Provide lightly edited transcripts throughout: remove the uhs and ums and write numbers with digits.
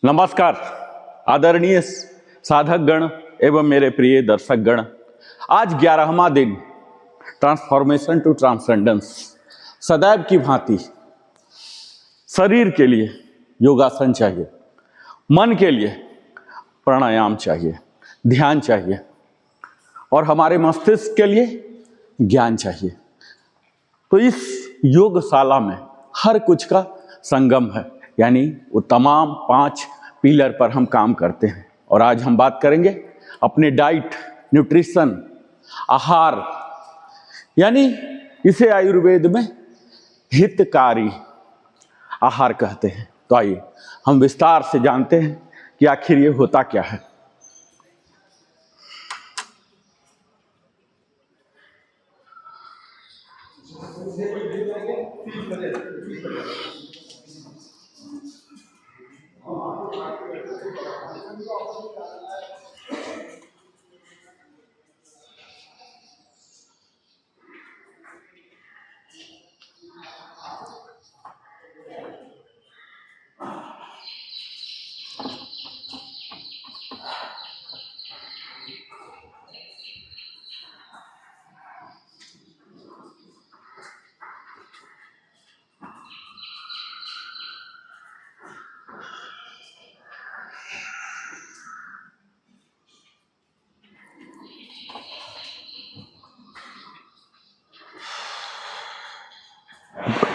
नमस्कार आदरणीय साधक गण एवं मेरे प्रिय दर्शक गण। आज 11वां दिन ट्रांसफॉर्मेशन टू ट्रांसेंडेंस। सदैव की भांति शरीर के लिए योगासन चाहिए, मन के लिए प्राणायाम चाहिए, ध्यान चाहिए और हमारे मस्तिष्क के लिए ज्ञान चाहिए। तो इस योगशाला में हर कुछ का संगम है, यानी वो तमाम 5 पिलर पर हम काम करते हैं। और आज हम बात करेंगे अपने डाइट, न्यूट्रिशन, आहार, यानी इसे आयुर्वेद में हितकारी आहार कहते हैं। तो आइए हम विस्तार से जानते हैं कि आखिर ये होता क्या है।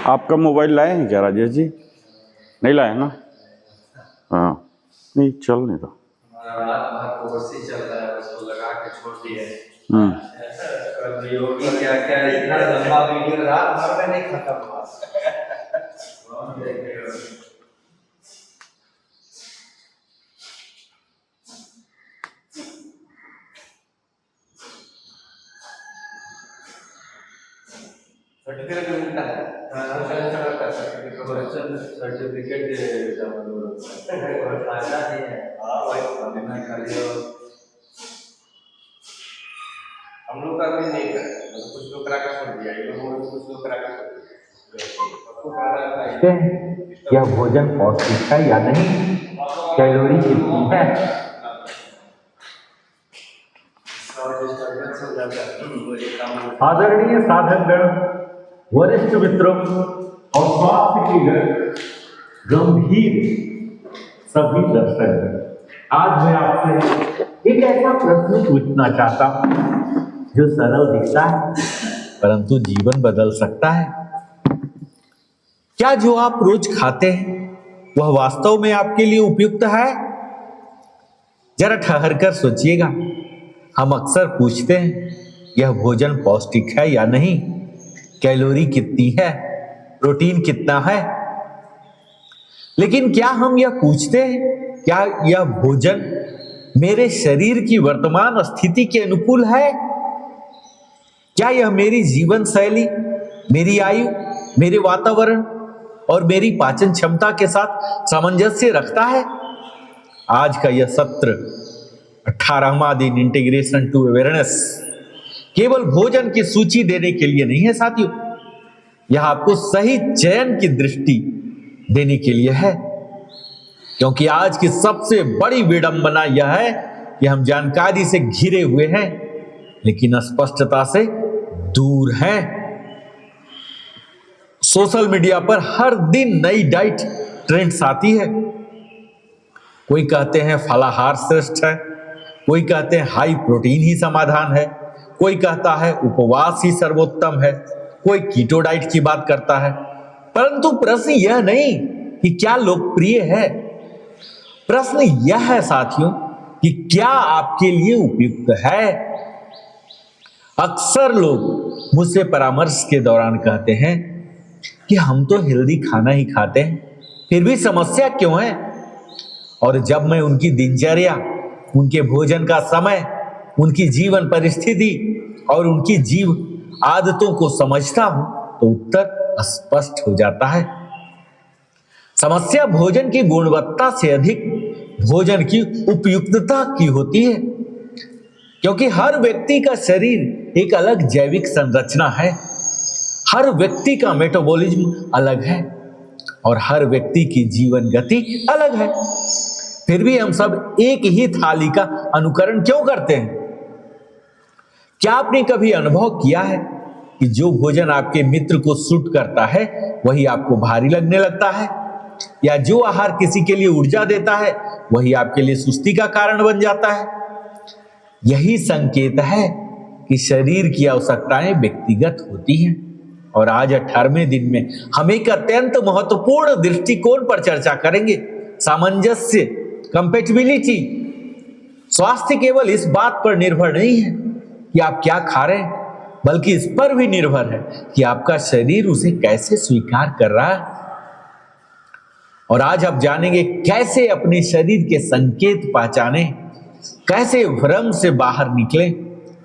आपका मोबाइल लाए हैं क्या राजेश जी? नहीं लाए ना? हाँ, नहीं चल नहीं था। चल रहा है, उसको लगा के छोड़ दिए। क्या इतना लंबा वीडियो रात भर में नहीं खत्म हुआ। सर्टिफिकेट मिलता है, सर्टिफिकेट हम लोग का भी नहीं कर, कुछ लोग करा कर छोड़ दिया, कुछ लोग करा कर छोड़ दिया। यह भोजन पौष्टिक है या नहीं, कैलोरी कितनी है। आदरणीय साधकगण, वरिष्ठ मित्रों और स्वास्थ्य की गंभीर सभी दर्शकगण, आज मैं आपसे एक ऐसा प्रश्न पूछना चाहता हूं जो सरल दिखता है परंतु जीवन बदल सकता है। क्या जो आप रोज खाते हैं वह वास्तव में आपके लिए उपयुक्त है? जरा ठहर कर सोचिएगा। हम अक्सर पूछते हैं यह भोजन पौष्टिक है या नहीं, कैलोरी कितनी है, प्रोटीन कितना है, लेकिन क्या हम यह पूछते हैं क्या यह भोजन मेरे शरीर की वर्तमान स्थिति के अनुकूल है? क्या यह मेरी जीवन शैली, मेरी आयु, मेरे वातावरण और मेरी पाचन क्षमता के साथ सामंजस्य रखता है? आज का यह सत्र 18वां दिन इंटीग्रेशन टू अवेयरनेस केवल भोजन की सूची देने के लिए नहीं है साथियों, यह आपको सही चयन की दृष्टि देने के लिए है। क्योंकि आज की सबसे बड़ी विडंबना यह है कि हम जानकारी से घिरे हुए हैं लेकिन स्पष्टता से दूर हैं। सोशल मीडिया पर हर दिन नई डाइट ट्रेंड्स आती है। कोई कहते हैं फलाहार श्रेष्ठ है, कोई कहते हैं हाई प्रोटीन ही समाधान है, कोई कहता है उपवास ही सर्वोत्तम है, कोई कीटो डाइट की बात करता है। परंतु प्रश्न यह नहीं कि क्या लोकप्रिय है, प्रश्न यह है साथियों कि क्या आपके लिए उपयुक्त है। अक्सर लोग मुझसे परामर्श के दौरान कहते हैं कि हम तो हेल्दी खाना ही खाते हैं, फिर भी समस्या क्यों है। और जब मैं उनकी दिनचर्या, उनके भोजन का समय, उनकी जीवन परिस्थिति और उनकी जीव आदतों को समझता हूं तो उत्तर स्पष्ट हो जाता है। समस्या भोजन की गुणवत्ता से अधिक भोजन की उपयुक्तता की होती है, क्योंकि हर व्यक्ति का शरीर एक अलग जैविक संरचना है, हर व्यक्ति का मेटाबॉलिज्म अलग है और हर व्यक्ति की जीवन गति अलग है। फिर भी हम सब एक ही थाली का अनुकरण क्यों करते हैं? क्या आपने कभी अनुभव किया है कि जो भोजन आपके मित्र को सूट करता है वही आपको भारी लगने लगता है, या जो आहार किसी के लिए ऊर्जा देता है वही आपके लिए सुस्ती का कारण बन जाता है? यही संकेत है कि शरीर की आवश्यकताएं व्यक्तिगत होती हैं। और आज 18वें दिन में हम एक अत्यंत महत्वपूर्ण दृष्टिकोण पर चर्चा करेंगे, सामंजस्य, कंपैटिबिलिटी। स्वास्थ्य केवल इस बात पर निर्भर नहीं है कि आप क्या खा रहे हैं, बल्कि इस पर भी निर्भर है कि आपका शरीर उसे कैसे स्वीकार कर रहा है। और आज आप जानेंगे कैसे अपने शरीर के संकेत पहचाने, कैसे भ्रम से बाहर निकलें,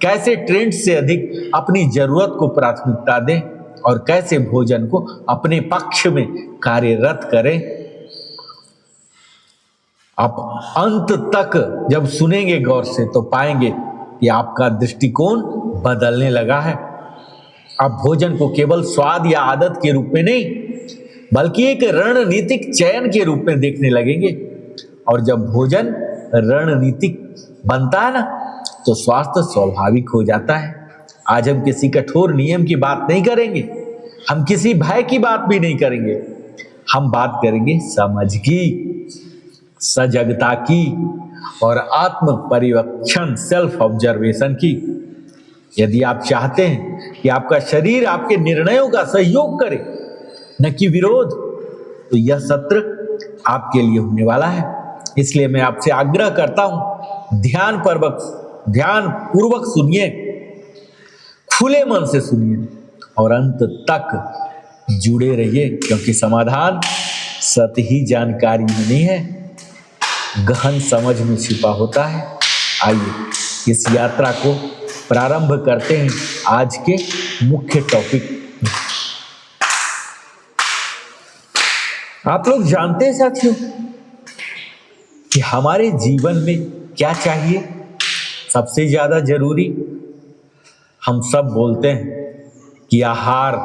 कैसे ट्रेंड से अधिक अपनी जरूरत को प्राथमिकता दें और कैसे भोजन को अपने पक्ष में कार्यरत करें। आप अंत तक जब सुनेंगे गौर से तो पाएंगे कि आपका दृष्टिकोण बदलने लगा है। आप भोजन को केवल स्वाद या आदत के रूप में नहीं, बल्कि एक रणनीतिक चयन के रूप में देखने लगेंगे। और जब भोजन रणनीतिक बनता है ना, तो स्वास्थ्य स्वाभाविक हो जाता है। आज हम किसी कठोर नियम की बात नहीं करेंगे, हम किसी भय की बात भी नहीं करेंगे, हम बात करेंगे समझ की, सजगता की और आत्म परिवक्षण, सेल्फ ऑब्जर्वेशन की। यदि आप चाहते हैं कि आपका शरीर आपके निर्णयों का सहयोग करे, न कि विरोध, तो यह सत्र आपके लिए होने वाला है। इसलिए मैं आपसे आग्रह करता हूं, ध्यान पूर्वक सुनिए, खुले मन से सुनिए और अंत तक जुड़े रहिए, क्योंकि समाधान सतही जानकारी में नहीं है, गहन समझ में छिपा होता है। आइए इस यात्रा को प्रारंभ करते हैं आज के मुख्य टॉपिक। आप लोग जानते हैं साथियों कि हमारे जीवन में क्या चाहिए सबसे ज्यादा जरूरी? हम सब बोलते हैं कि आहार,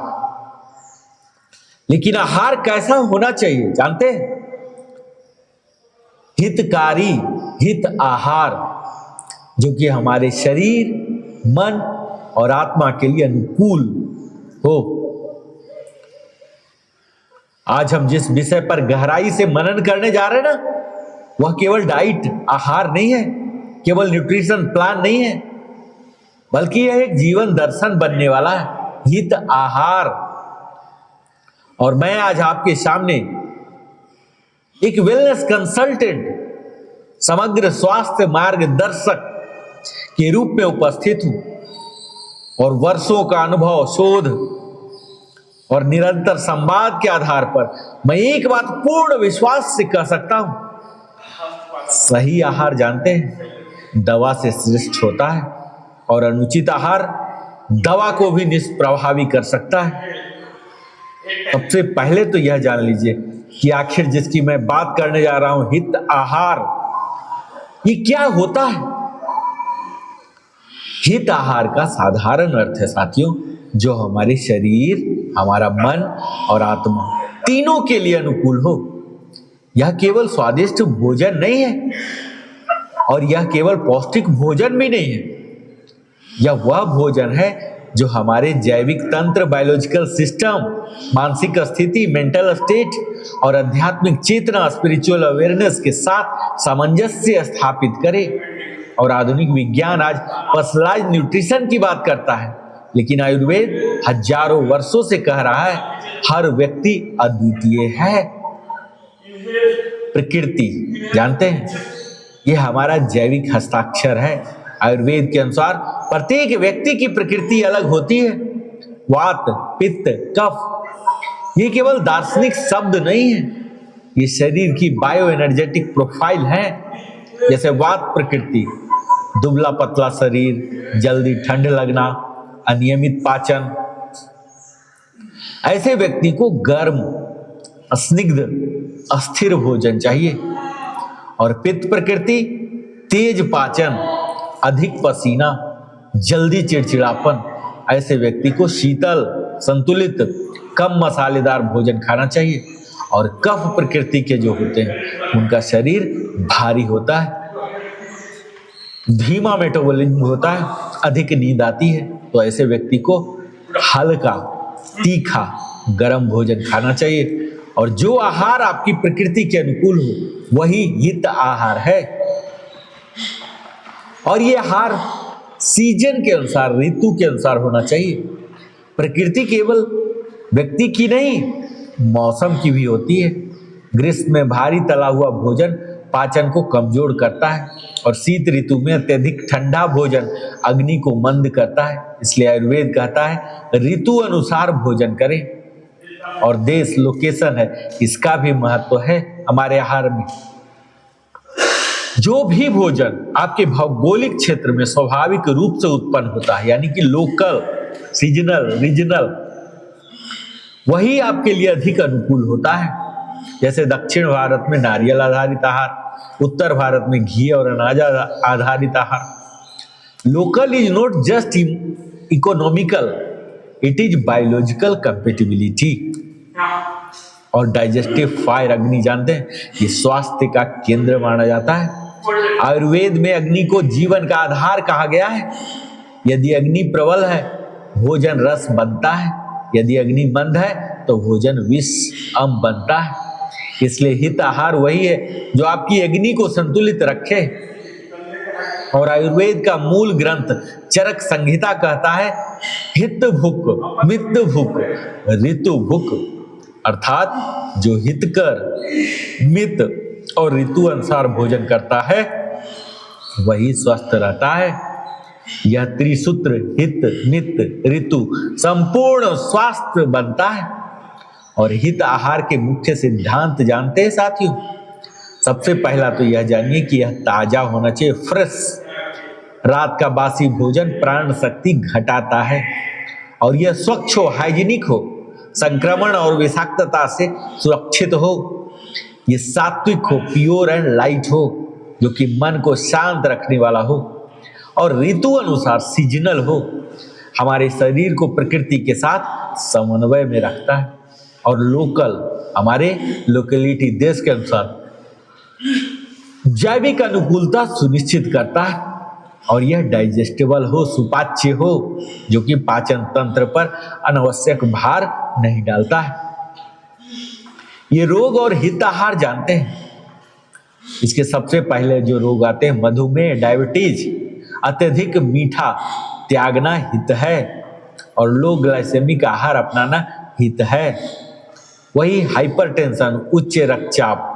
लेकिन आहार कैसा होना चाहिए जानते हैं? हितकारी हित आहार, जो कि हमारे शरीर, मन और आत्मा के लिए अनुकूल हो। आज हम जिस विषय पर गहराई से मनन करने जा रहे हैं ना, वह केवल डाइट, आहार नहीं है, केवल न्यूट्रिशन प्लान नहीं है, बल्कि यह एक जीवन दर्शन बनने वाला है, हित आहार। और मैं आज आपके सामने एक वेलनेस कंसल्टेंट, समग्र स्वास्थ्य मार्गदर्शक के रूप में उपस्थित हूं और वर्षों का अनुभव, शोध और निरंतर संवाद के आधार पर मैं एक बात पूर्ण विश्वास से कह सकता हूं, सही आहार जानते हैं दवा से श्रेष्ठ होता है, और अनुचित आहार दवा को भी निष्प्रभावी कर सकता है। सबसे पहले तो यह जान लीजिए कि आखिर जिसकी मैं बात करने जा रहा हूं, हित आहार, ये क्या होता है? हित आहार का साधारण अर्थ है साथियों, जो हमारे शरीर, हमारा मन और आत्मा तीनों के लिए अनुकूल हो। यह केवल स्वादिष्ट भोजन नहीं है और यह केवल पौष्टिक भोजन भी नहीं है। यह वह भोजन है जो हमारे जैविक तंत्र, बायोलॉजिकल सिस्टम, मानसिक स्थिति, मेंटल स्टेट और आध्यात्मिक चेतना, स्पिरिचुअल अवेयरनेस के साथ सामंजस्य स्थापित करे। और आधुनिक विज्ञान आज पर्सनलाइज्ड न्यूट्रिशन की बात करता है, लेकिन आयुर्वेद हजारों वर्षों से कह रहा है हर व्यक्ति अद्वितीय है। प्रकृति जानते हैं, यह हमारा जैविक हस्ताक्षर है। आयुर्वेद के अनुसार प्रत्येक व्यक्ति की प्रकृति अलग होती है। वात, पित्त, कफ ये केवल दार्शनिक शब्द नहीं है, ये शरीर की बायो एनर्जेटिक प्रोफाइल है। जैसे वात प्रकृति, दुबला पतला शरीर, जल्दी ठंड लगना, अनियमित पाचन, ऐसे व्यक्ति को गर्म, स्निग्ध, अस्थिर भोजन चाहिए। और पित्त प्रकृति, तेज पाचन, अधिक पसीना, जल्दी चिड़चिड़ापन, ऐसे व्यक्ति को शीतल, संतुलित, कम मसालेदार भोजन खाना चाहिए। और कफ प्रकृति के जो होते हैं उनका शरीर भारी होता है, धीमा मेटाबॉलिज्म होता है, अधिक नींद आती है। तो ऐसे व्यक्ति को हल्का, तीखा, गर्म भोजन खाना चाहिए। और जो आहार आपकी प्रकृति के अनुकूल हो वही हित आहार है। और ये आहार सीजन के अनुसार, ऋतु के अनुसार होना चाहिए। प्रकृति केवल व्यक्ति की नहीं, मौसम की भी होती है। ग्रीष्म में भारी तला हुआ भोजन पाचन को कमजोर करता है और शीत ऋतु में अत्यधिक ठंडा भोजन अग्नि को मंद करता है। इसलिए आयुर्वेद कहता है ऋतु अनुसार भोजन करें। और देश, लोकेशन है, इसका भी महत्व है हमारे आहार में। जो भी भोजन आपके भौगोलिक क्षेत्र में स्वाभाविक रूप से उत्पन्न होता है, यानी कि लोकल, सीजनल, रीजनल, वही आपके लिए अधिक अनुकूल होता है। जैसे दक्षिण भारत में नारियल आधारित आहार, उत्तर भारत में घी और अनाज आधारित आहार। Local is not just economical, it is biological compatibility. और डाइजेस्टिव फायर, अग्नि जानते हैं, ये स्वास्थ्य का केंद्र माना जाता है। आयुर्वेद में अग्नि को जीवन का आधार कहा गया है। यदि अग्नि प्रबल है भोजन रस बनता है, यदि अग्नि मंद है तो भोजन विष अम्ल बनता है। इसलिए हित आहार वही है जो आपकी अग्नि को संतुलित रखे। और आयुर्वेद का मूल ग्रंथ चरक संहिता कहता है हित भुक, मित भुक, ऋतु भुक। अर्थात जो हितकर, मित और ऋतु अनुसार भोजन करता है वही स्वस्थ रहता है। यह त्रिसूत्र हित, मित, ऋतु संपूर्ण स्वास्थ्य बनता है। और हित आहार के मुख्य सिद्धांत जानते हैं साथियों? सबसे पहला तो यह जानिए कि यह ताजा होना चाहिए, फ्रेश। रात का बासी भोजन प्राण शक्ति घटाता है। और यह स्वच्छ हो, हाइजीनिक हो, संक्रमण और विषाक्तता से सुरक्षित हो। ये सात्विक हो, प्योर एंड लाइट हो, जो कि मन को शांत रखने वाला हो। और ऋतु अनुसार सीजनल हो, हमारे शरीर को प्रकृति के साथ समन्वय में रखता है। और लोकल, हमारे लोकेलिटी, देश के अनुसार जैविक अनुकूलता सुनिश्चित करता है। और यह डाइजेस्टेबल हो, सुपाच्य हो, जो कि पाचन तंत्र पर अनावश्यक भार नहीं डालता है। ये रोग और हित आहार जानते हैं। इसके सबसे पहले जो रोग आते हैं, मधुमेह, डायबिटीज, अत्यधिक मीठा त्यागना हित है। और लो ग्लाइसेमिक आहार अपनाना हित है। वही हाइपरटेंशन, उच्च रक्तचाप,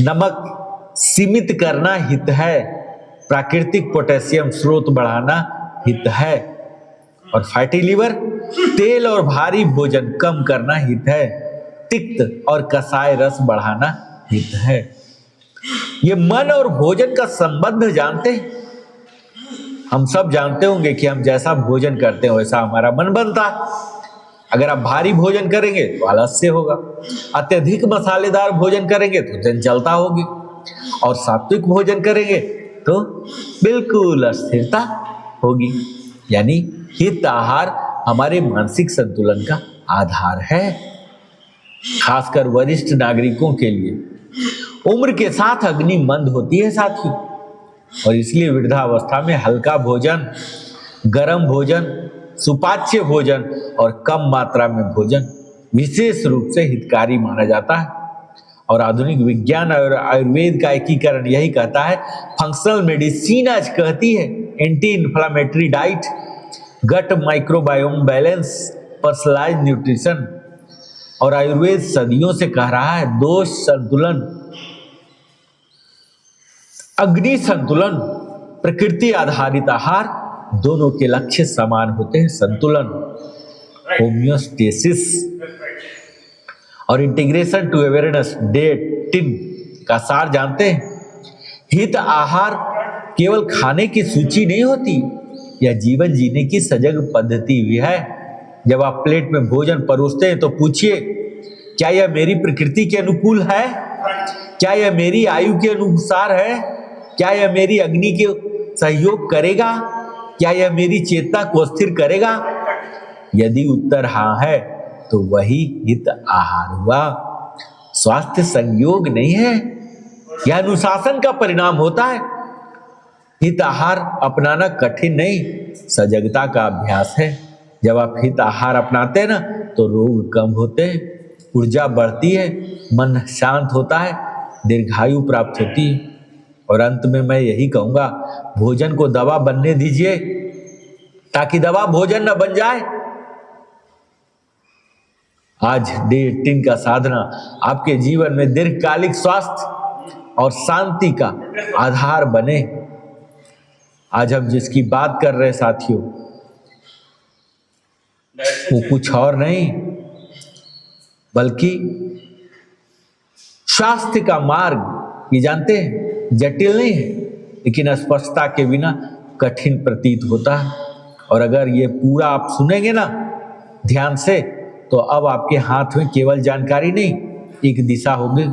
नमक सीमित करना हित है। प्राकृतिक पोटेशियम स्रोत बढ़ाना हित है। और फैटी लीवर, तेल और भारी भोजन कम करना हित है। तिक्त और कसाय रस बढ़ाना हित है। ये मन और भोजन का संबंध जानते हैं? हम सब जानते होंगे कि हम जैसा भोजन करते हैं वैसा हमारा मन बनता है। अगर आप भारी भोजन करेंगे तो आलस्य होगा, अत्यधिक मसालेदार भोजन करेंगे तो चंचलता होगी, और सात्विक भोजन करेंगे तो बिल्कुल अस्थिरता होगी। यानी हित आहार हमारे मानसिक संतुलन का आधार है। खासकर वरिष्ठ नागरिकों के लिए उम्र के साथ अग्नि मंद होती है साथियों। और इसलिए वृद्धावस्था में हल्का भोजन, गर्म भोजन, सुपाच्य भोजन और कम मात्रा में भोजन विशेष रूप से हितकारी माना जाता है। और आधुनिक विज्ञान और आयुर्वेद का एकीकरण यही कहता है। फंक्शनल मेडिसिन आज कहती है anti inflammatory diet, gut microbiome balance, personalised nutrition. और आयुर्वेद सदियों से कह रहा है दोष संतुलन, अग्नि संतुलन, प्रकृति आधारित आहार, दोनों के लक्ष्य समान होते हैं, संतुलन, होम्योस्टेसिस। और इंटीग्रेशन टू अवेयरनेस, डेटिन का सार जानते हैं? हित आहार केवल खाने की सूची नहीं होती, यह जीवन जीने की सजग पद्धति भी है। जब आप प्लेट में भोजन परोसते हैं तो पूछिए, क्या यह मेरी प्रकृति के अनुकूल है? क्या यह मेरी आयु के अनुसार है? क्या यह मेरी अग्नि के सहयोग करेगा? क्या यह मेरी चेतना को स्थिर करेगा? यदि उत्तर हाँ है तो वही हित आहार हुआ। स्वास्थ्य संयोग नहीं है, यह अनुशासन का परिणाम होता है। हित आहार अपनाना कठिन नहीं, सजगता का अभ्यास है। जब आप हित आहार अपनाते हैं ना तो रोग कम होते हैं, ऊर्जा बढ़ती है, मन शांत होता है, दीर्घायु प्राप्त होती है। और अंत में मैं यही कहूंगा, भोजन को दवा बनने दीजिए ताकि दवा भोजन न बन जाए। आज डे 18 का साधना आपके जीवन में दीर्घकालिक स्वास्थ्य और शांति का आधार बने। आज हम जिसकी बात कर रहे हैं साथियों, वो कुछ और नहीं बल्कि स्वास्थ्य का मार्ग। ये जानते हैं जटिल नहीं है, लेकिन स्पष्टता के बिना कठिन प्रतीत होता है। और अगर ये पूरा आप सुनेंगे ना ध्यान से, तो अब आपके हाथ में केवल जानकारी नहीं, एक दिशा होगी।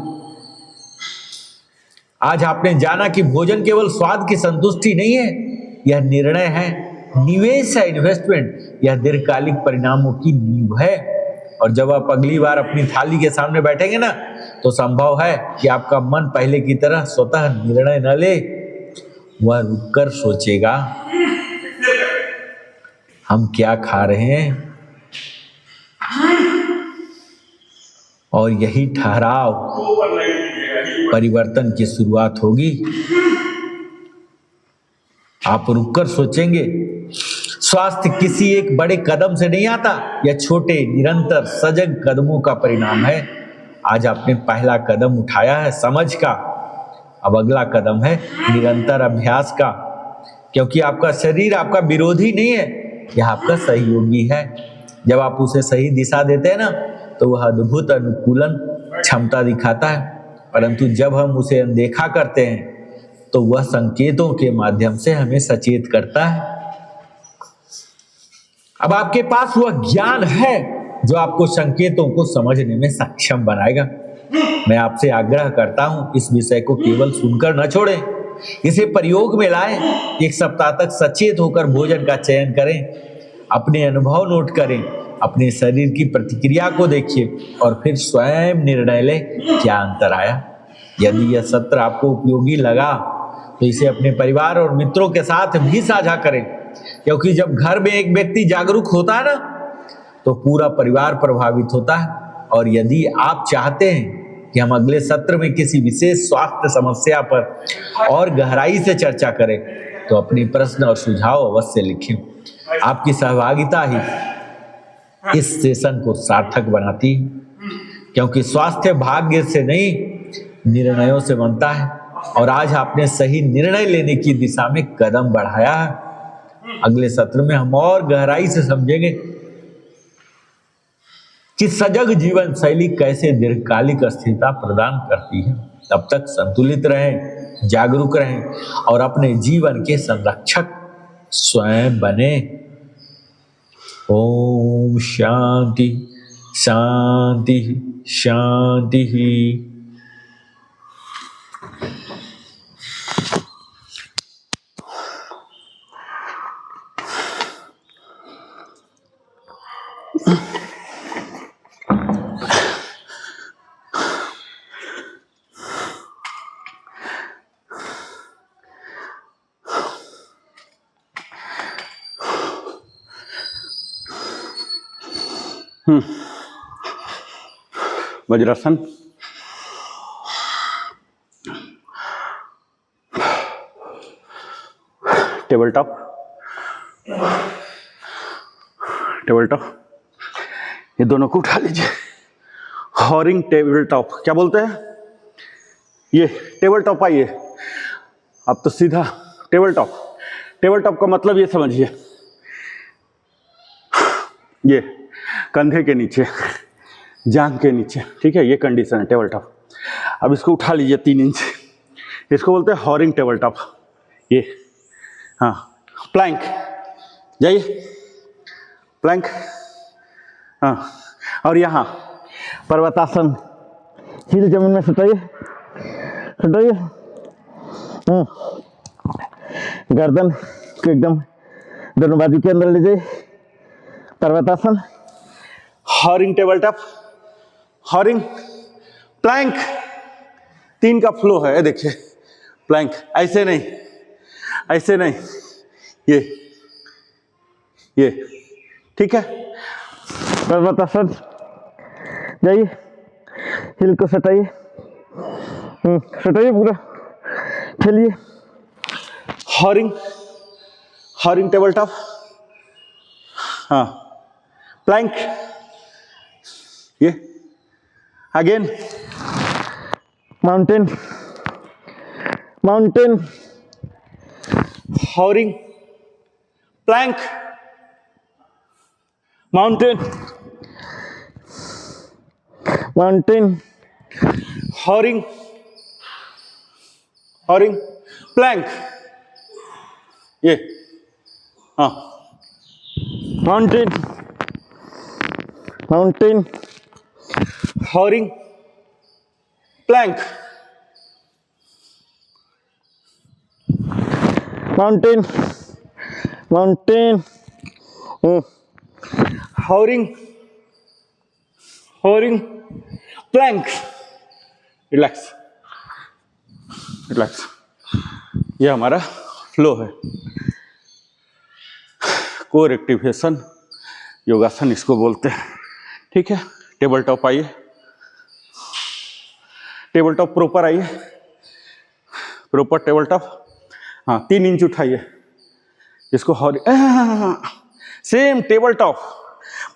आज आपने जाना कि भोजन केवल स्वाद की संतुष्टि नहीं है, यह निर्णय है, निवेश है, इन्वेस्टमेंट। यह दीर्घकालिक परिणामों की नींव है। और जब आप अगली बार अपनी थाली के सामने बैठेंगे ना, तो संभव है कि आपका मन पहले की तरह स्वतः निर्णय न ले, वह रुककर सोचेगा हम क्या खा रहे हैं। और यही ठहराव परिवर्तन की शुरुआत होगी। आप रुककर सोचेंगे। स्वास्थ्य किसी एक बड़े कदम से नहीं आता, यह छोटे निरंतर सजग कदमों का परिणाम है। आज आपने पहला कदम उठाया है समझ का, अब अगला कदम है निरंतर अभ्यास का। क्योंकि आपका शरीर आपका विरोधी नहीं है, यह आपका सहयोगी है। जब आप उसे सही दिशा देते हैं ना, तो वह अद्भुत अनुकूलन क्षमता दिखाता है। परंतु जब हम उसे अनदेखा करते हैं, तो वह संकेतों के माध्यम से हमें सचेत करता है। अब आपके पास वह ज्ञान है जो आपको संकेतों को समझने में सक्षम बनाएगा। मैं आपसे आग्रह करता हूं, इस विषय को केवल सुनकर न छोड़ें, इसे प्रयोग में लाएं। 1 सप्ताह तक सचेत होकर भोजन का चयन करें, अपने अनुभव नोट करें, अपने शरीर की प्रतिक्रिया को देखिए और फिर स्वयं निर्णय लें क्या अंतर आया। यदि यह सत्र आपको उपयोगी लगा तो इसे अपने परिवार और मित्रों के साथ भी साझा करें, क्योंकि जब घर में एक व्यक्ति जागरूक होता है ना, तो पूरा परिवार प्रभावित होता है। और यदि आप चाहते हैं कि हम अगले सत्र में किसी विशेष स्वास्थ्य समस्या पर और गहराई से चर्चा करें, तो अपने प्रश्न और सुझाव अवश्य लिखें। आपकी सहभागिता ही इस सेशन को सार्थक बनाती है, क्योंकि स्वास्थ्य भाग्य से नहीं निर्णयों से बनता है। और आज आपने सही निर्णय लेने की दिशा में कदम बढ़ाया है। अगले सत्र में हम और गहराई से समझेंगे कि सजग जीवन शैली कैसे दीर्घकालिक स्थिरता प्रदान करती है। तब तक संतुलित रहें, जागरूक रहें और अपने जीवन के संरक्षक स्वयं बने। ओम शांति शांति शांति। Vajrasana, table top, table top, ये दोनों को उठा लीजिए। हॉरिंग टेबल टॉप क्या बोलते हैं? ये टेबल टॉप। आइए अब तो सीधा टेबल टॉप। टेबल टॉप का मतलब ये समझिए, ये कंधे के नीचे, जांघ के नीचे, ठीक है, ये कंडीशन है टेबल टॉप। अब इसको उठा लीजिए 3 इंच, इसको बोलते हैं हॉरिंग टेबल टॉप। ये हाँ, प्लैंक, जाइए प्लैंक, हाँ। और यहाँ पर्वतासन, हिल जमीन में सटाइए, सटाइए, गर्दन को एकदम दोनों बाजू के अंदर ले जाइए, पर्वतासन। हॉरिंग टेबल टॉप, हॉरिंग प्लैंक 3 का फ्लो है, देखिए प्लैंक, ऐसे नहीं, ऐसे नहीं, ये ठीक है। बता सर, जाइए, हिल को सटाइए, सटाइए पूरा, चलिए। हॉरिंग, हॉरिंग टेबल टॉप, हाँ, प्लैंक, ये अगेन, माउंटेन, माउंटेन, हॉरिंग, प्लैंक, माउंटेन, माउंटेन, हॉरिंग, हॉरिंग, प्लैंक, ये, हाँ, माउंटेन, माउंटेन, हॉरिंग, प्लैंक, माउंटेन, माउंटेन, हॉरिंग, हॉरिंग, प्लैंक, रिलैक्स, रिलैक्स। ये हमारा फ्लो है, कोर एक्टिवेशन योगासन इसको बोलते हैं, ठीक है। टेबल टॉप आइए, टेबल टॉप प्रॉपर आइए, प्रॉपर टेबल टॉप, हाँ 3 इंच उठाइए इसको, सेम टेबल टॉप,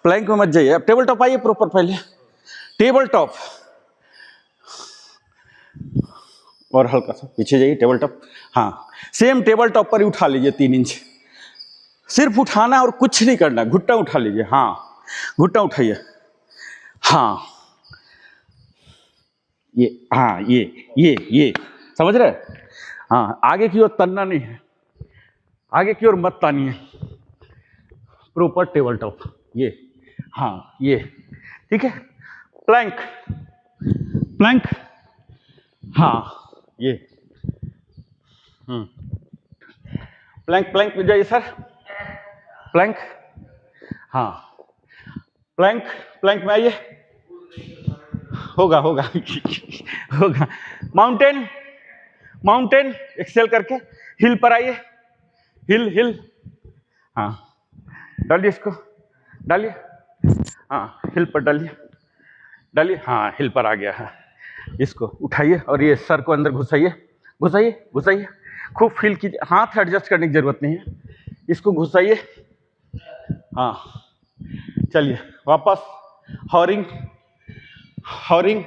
प्लैंक में मत जाइए, अब टेबल टॉप आइए प्रॉपर, पहले टेबल टॉप और हल्का सा पीछे जाइए, टेबल टॉप, हाँ सेम टेबल टॉप पर ही उठा लीजिए 3 इंच, सिर्फ उठाना और कुछ नहीं करना, घुटना उठा लीजिए, हाँ घुटना उठाइए, हाँ ये, हाँ ये समझ रहे, हाँ आगे की ओर तनना नहीं है, आगे की ओर मत तानिए, प्रॉपर टेबल टॉप, ये, हाँ ये, ठीक है। प्लैंक, प्लैंक, हाँ ये, प्लैंक, प्लैंक में जाइए सर, प्लैंक, हाँ प्लैंक, प्लैंक में आइए, होगा होगा होगा। माउंटेन, माउंटेन एक्सेल करके हिल पर आइए, हिल, हिल, हाँ डालिए इसको, डालिए, हाँ हिल पर डालिए, डालिए, हाँ हिल पर आ गया है, इसको उठाइए और ये सर को अंदर घुसाइए, घुसाइए, घुसाइए, खूब फील कीजिए, हाथ एडजस्ट करने की जरूरत नहीं है, इसको घुसाइए, हाँ चलिए वापस, हॉरिंग, हॉरिंग,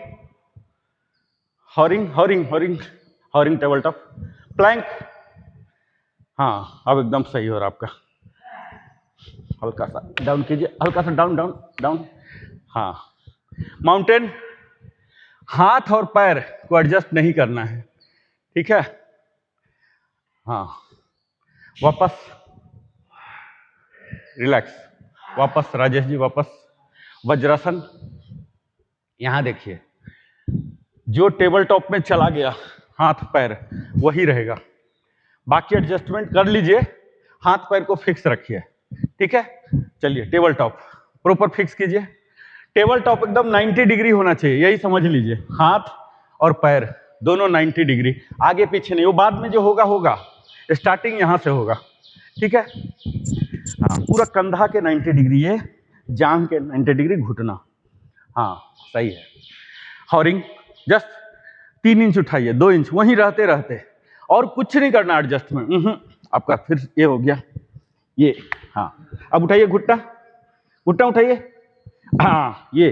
हॉरिंग, हॉरिंग, हॉरिंग, हॉरिंग टेबल टॉप, प्लैंक, हाँ अब एकदम सही हो रहा आपका, हल्का सा डाउन कीजिए, हल्का सा डाउन, डाउन, डाउन, हाँ माउंटेन, हाथ और पैर को एडजस्ट नहीं करना है, ठीक है, हाँ वापस, रिलैक्स, वापस राजेश जी, वापस वज्रासन। यहां देखिए, जो टेबल टॉप में चला गया हाथ पैर वही रहेगा, बाकी एडजस्टमेंट कर लीजिए, हाथ पैर को फिक्स रखिए, ठीक है। चलिए टेबल टॉप प्रॉपर फिक्स कीजिए, टेबल टॉप एकदम 90 डिग्री होना चाहिए, यही समझ लीजिए, हाथ और पैर दोनों 90 डिग्री, आगे पीछे नहीं, वो बाद में जो होगा होगा, स्टार्टिंग यहां से होगा, ठीक है। हाँ पूरा कंधा के 90 डिग्री, ये जांघ के 90 डिग्री, घुटना, हाँ सही है। हॉरिंग जस्ट 3 इंच उठाइए, 2 इंच वहीं रहते रहते, और कुछ नहीं करना एडजस्टमेंट, आपका फिर ये हो गया, ये, हाँ अब उठाइए घुटना, घुटना उठाइए, हाँ ये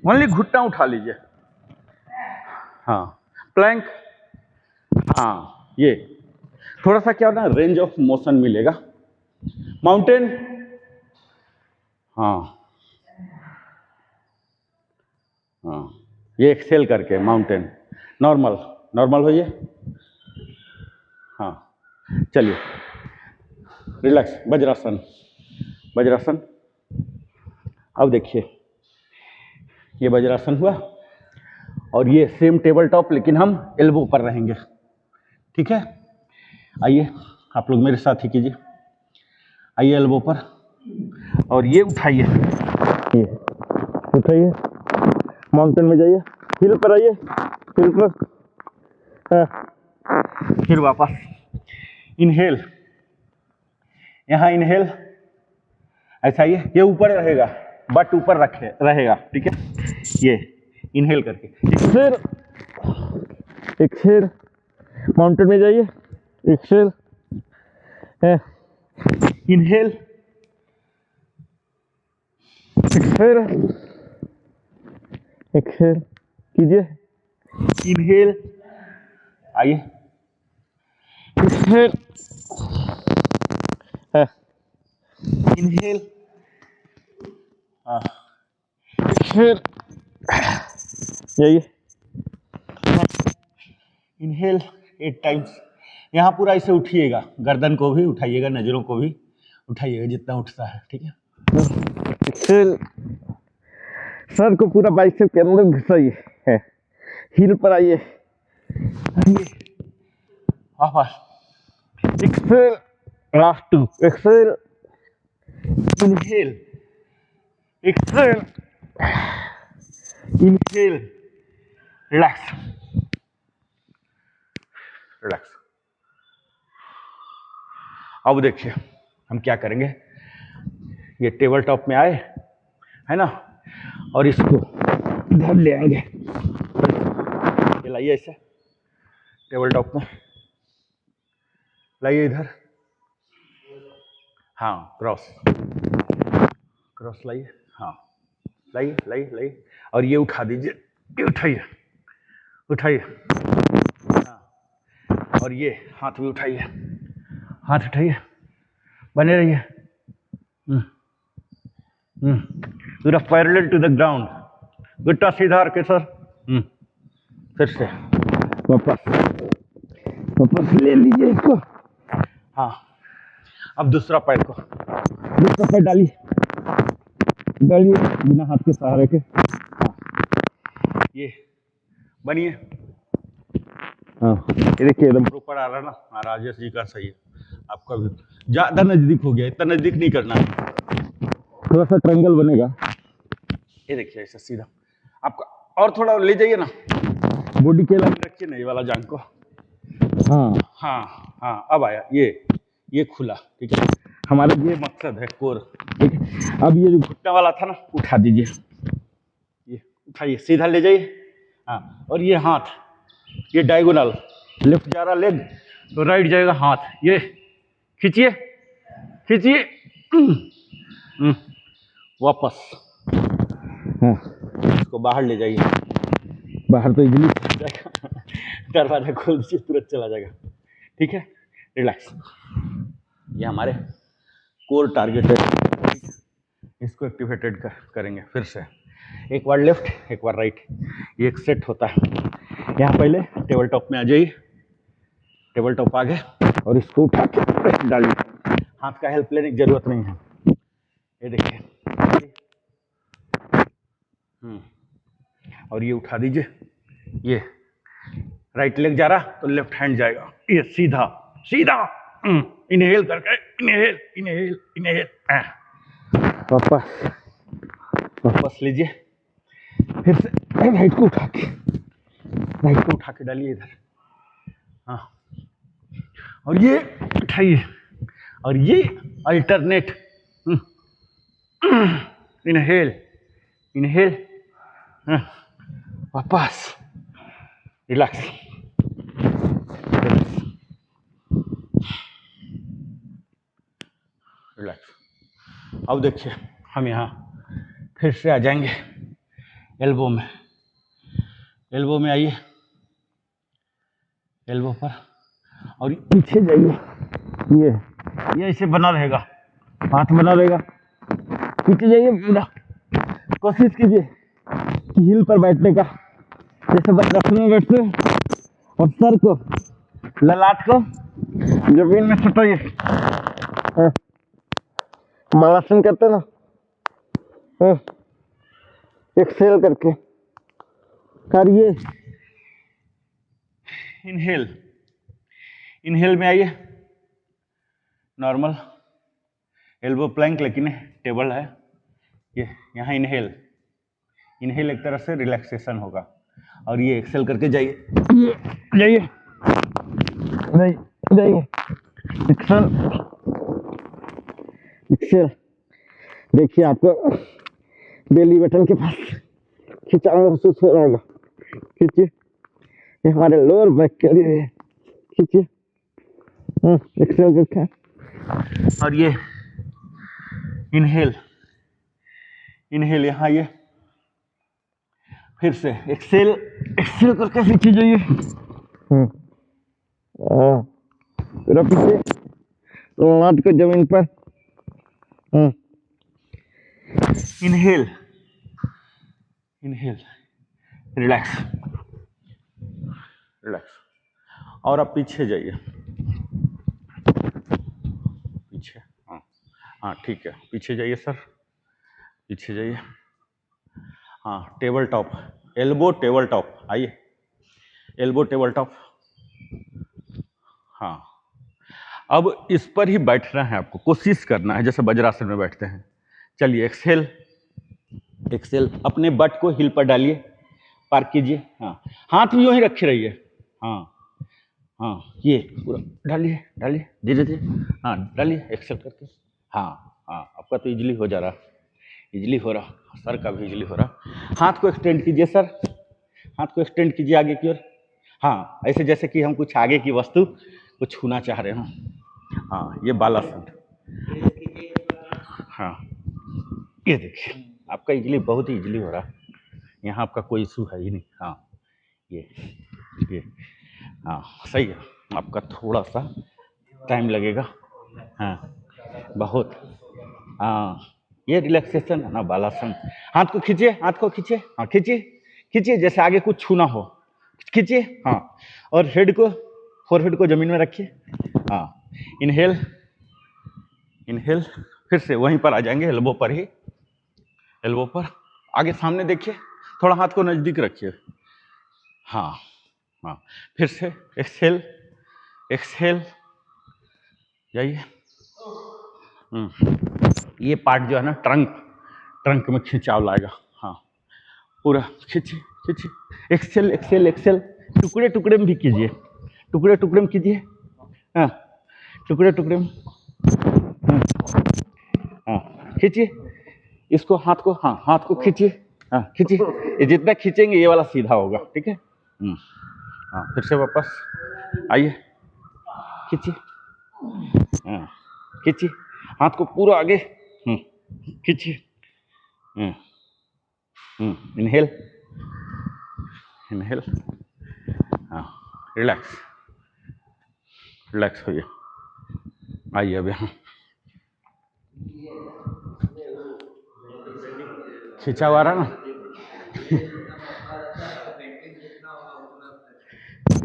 ओनली घुटना उठा लीजिए, हाँ प्लैंक, हाँ ये थोड़ा सा क्या ना रेंज ऑफ मोशन मिलेगा, माउंटेन, हाँ हाँ ये एक्सेल करके माउंटेन, नॉर्मल, नॉर्मल होइए, हाँ चलिए रिलैक्स, वज्रासन, वज्रासन। अब देखिए ये वज्रासन हुआ, और ये सेम टेबल टॉप, लेकिन हम एल्बो पर रहेंगे, ठीक है। आइए आप लोग मेरे साथ ही कीजिए, आइए एल्बो पर, और ये उठाइए, ये उठाइए, माउंटेन में जाइए, हिल पर आइए, हिल पर, हाँ। फिर वापस इनहेल, यहाँ इनहेल, ऐसा ये ऊपर रहेगा, बट ऊपर रखे रहेगा, ठीक है। ये इनहेल करके एक्सेल, एक्सेल, माउंटेन में जाइए, एक्सेल, इनहेल, एक्सेल, एक्सेल कीजिए, इनहेल, आइए, एक्सेल, इनहेल, एक्सेल, जाइए, इनहेल 8 टाइम्स। यहाँ पूरा इसे उठिएगा, गर्दन को भी उठाइएगा, नजरों को भी उठाइएगा जितना उठता है, ठीक है। एक्सेल, सर को पूरा बाइसेप के अंदर घुसाइए, है, हील पर आइए, वापस, exhale, last 2, exhale, inhale, exhale, inhale, relax, relax. अब देखिए हम क्या करेंगे, ये टेबल टॉप में आए, है ना, और इसको इधर ले आएंगे, ये लाइए ऐसे टेबल टॉप में, लाइए इधर, हाँ, क्रॉस, क्रॉस लाइए, हाँ, लाइए लाइए लाइए, और ये उठा दीजिए, ये उठाइए, उठाइए, हाँ, और ये हाथ भी उठाइए, हाथ उठाइए, बने रहिए, पूरा पैरेलल टू द ग्राउंड, गुट्टा सीधा रखे सर, फिर से वापस, वापस ले लीजिए इसको, हाँ, अब दूसरा पैर को, दूसरा पैर डालिए, डालिए बिना हाथ के सहारे के, हाँ, ये बनिए, हाँ, ये देखिए एकदम ऊपर आ रहा है ना, हाँ, राजेश जी का सही है, आपका भी ज्यादा नजदीक हो गया, इतना नजदीक नहीं करना है, थोड़ा सा ट्रायंगल बनेगा, ये देखिए ऐसा सीधा, आपका और थोड़ा ले जाइए ना, बॉडी के लाइन रखिए ना, ये वाला जांग को, हाँ हाँ हाँ, अब आया ये खुला, ठीक है, हमारा ये मकसद है कोर, ठीक है। अब ये जो घुटना वाला था ना, उठा दीजिए, ये उठाइए, सीधा ले जाइए, हाँ, और ये हाथ, ये डायगोनल, लेफ्ट जा रहा लेग तो राइट जाएगा हाथ, ये खींचिए, खींचिए, वापस, हाँ, इसको बाहर ले जाइए, बाहर तो इजीली जाएगा, दरवाजा खोल दीजिए, तुरंत चला जाएगा, ठीक है, रिलैक्स। ये हमारे कोर टारगेट है, इसको एक्टिवेटेड करेंगे फिर से, एक बार लेफ्ट एक बार राइट, ये एक सेट होता है। यहाँ पहले टेबल टॉप में आ जाइए, टेबल टॉप आ गए, और इसको उठा के डालिए, हाथ का हेल्प लेने की जरूरत नहीं है, ये देखिए, और ये उठा दीजिए, ये राइट लेग जा रहा तो लेफ्ट हैंड जाएगा, ये सीधा सीधा, इनहेल करके, इनहेल इनहेल इनहेल, वापस वापस लीजिए, फिर से राइट को उठा के डालिए इधर, हाँ, और ये उठाइए, और ये अल्टरनेट, इनहेल इनहेल, वापस, रिलैक्स, रिलैक्स। अब देखिए हम यहाँ फिर से आ जाएंगे एल्बो में, एल्बो में आइए, एल्बो पर, और पीछे जाइए, ये ऐसे बना रहेगा, हाथ बना रहेगा, पीछे जाइए पूरा, कोशिश कीजिए कि हिल पर बैठने का, जैसे बस में बैठते हैं, और सर को, ललाट को जमीन में सटाइए, मालासन करते ना, एक्सेल करके करिए, इनहेल, इनहेल में आइए, नॉर्मल एल्बो प्लैंक, लेकिन टेबल है ये, यहाँ इनहेल, इनहेल एक तरह से रिलैक्सेशन होगा, और ये एक्सेल करके जाइए, ये जाइए, नहीं जाइए, एक्सेल एक्सेल। देखिए आपको बेली बटन के पास खिंचाव महसूस हो रहा होगा। खींचिए, ये हमारे लोअर बैक के लिए है। खींचिए, एक्सेल करके। और ये इनहेल, इनहेल यहाँ ये फिर से एक्सेल, एक्सेल करके पीछे जाइए, पूरा पीछे, लाट को जमीन पर। Inhale, inhale, relax, relax. और अब पीछे जाइए, पीछे, हाँ हाँ ठीक है, पीछे जाइए सर, पीछे जाइए। हाँ, table top, elbow table top, आइए, एल्बो टेबल टॉप। हाँ, अब इस पर ही बैठना है आपको, कोशिश करना है जैसे वज्रासन में बैठते हैं। चलिए, एक्सेल, एक्सेल, अपने बट को हिल पर डालिए, पार्क कीजिए। हाँ, हाथ यूं ही रखे रहिए। हाँ हाँ, ये पूरा डालिए, डालिए धीरे धीरे। हाँ, डालिए एक्सेल करके। हाँ हाँ, आपका तो इजली हो जा रहा, इजली हो रहा, सर का भी इजली हो रहा। हाथ को एक्सटेंड कीजिए सर, हाथ को एक्सटेंड कीजिए आगे की ओर। हाँ, ऐसे जैसे कि हम कुछ आगे की वस्तु को छूना चाह रहे हो। हाँ, ये बालासन। हाँ, ये देखिए आपका इजली, बहुत ही इजली हो रहा, यहाँ आपका कोई इशू है ही नहीं। हाँ, ये हाँ सही है, आपका थोड़ा सा टाइम लगेगा। हाँ बहुत, हाँ ये रिलैक्सेशन है ना, बालासन। हाथ को खींचिए, हाथ को खींचिए, हाँ खींचिए, खींचिए जैसे आगे कुछ छूना हो, खींचिए। हाँ, और हेड को, फोरहेड को जमीन में रखिए। हाँ, इनहेल, इनहेल, फिर से वहीं पर आ जाएंगे, एल्बो पर ही, एल्बो पर। आगे सामने देखिए, थोड़ा हाथ को नजदीक रखिए। हाँ हाँ, फिर से एक्सेल, एक्सेल, जाइए। ये पार्ट जो है ना, ट्रंक, ट्रंक में खिंचाव लाएगा। हाँ, पूरा खींचिए, खींचिए, एक्सेल, एक्सेल, एक्सेल, टुकड़े टुकड़े में भी कीजिए, टुकड़े टुकड़े में कीजिए। हाँ, टुकड़े टुकड़े में। हाँ, खींचिए इसको, हाथ को, हाँ हाथ को खींचिए। हाँ खींचिए, ये जितना खींचेंगे ये वाला सीधा होगा, ठीक है। हाँ, फिर से वापस आइए, खींचिए। हाँ, खींचिए, हाथ को पूरा आगे, खींचिए। इनहेल, इनहेल, हाँ, रिलैक्स, रिलैक्स होइए। आइए अब यहाँ खींचा हुआ रहा ना,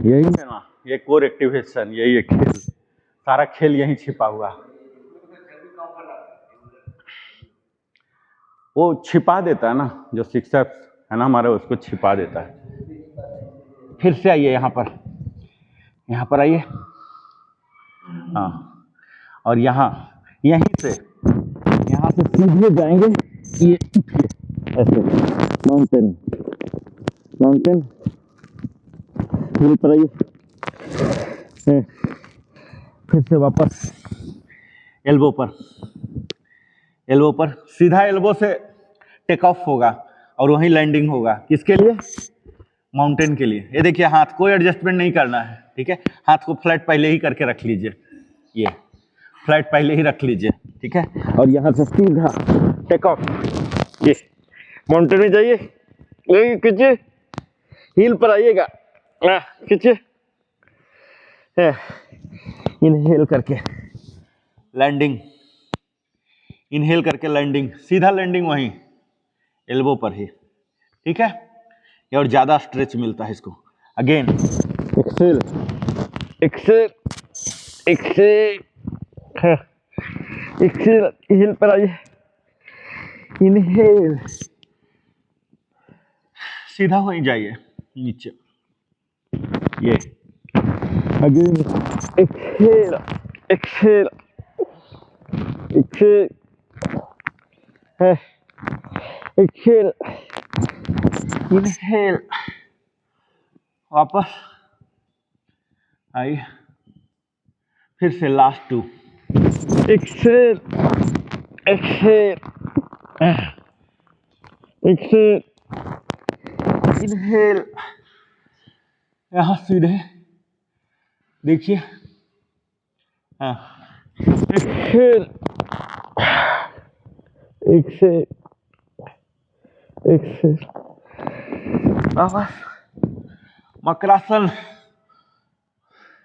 यही है ना, ये कोर एक्टिवेशन, यही है खेल, सारा खेल यहीं छिपा हुआ। वो छिपा देता है ना, जो शिक्षक है ना हमारा, उसको छिपा देता है। फिर से आइए यहाँ पर, यहाँ पर आइए। हाँ, और यहाँ, यहीं से, यहाँ से सीधे जाएंगे, ये ऐसे माउंटेन, माउंटेन, हिल पर आइए। फिर से वापस एल्बो पर, एल्बो पर, सीधा एल्बो से टेक ऑफ होगा और वहीं लैंडिंग होगा। किसके लिए? माउंटेन के लिए। ये देखिए, हाथ कोई एडजस्टमेंट नहीं करना है, ठीक है। हाथ को फ्लैट पहले ही करके रख लीजिए, ये फ्लैट पहले ही रख लीजिए, ठीक है। और यहाँ से सीधा टेक ऑफ, ये माउंटेन में जाइए, खींचिए, हील पर आइएगा, खींचिए, इनहेल करके लैंडिंग, इनहेल करके लैंडिंग, सीधा लैंडिंग वहीं एल्बो पर ही, ठीक है। ये और ज़्यादा स्ट्रेच मिलता है इसको। Again exhale, exhale, exhale, exhale, heel पर आइए, इनहेल, सीधा वहीं जाइए नीचे, ये again exhale, exhale, exhale, exhale, inhale, वापस आइए, फिर से last 2, exhale exhale exhale, inhale, यहाँ सीधे देखिए, हाँ, एक्सेल एक्सेल एक्सेल, वापस मकरासन,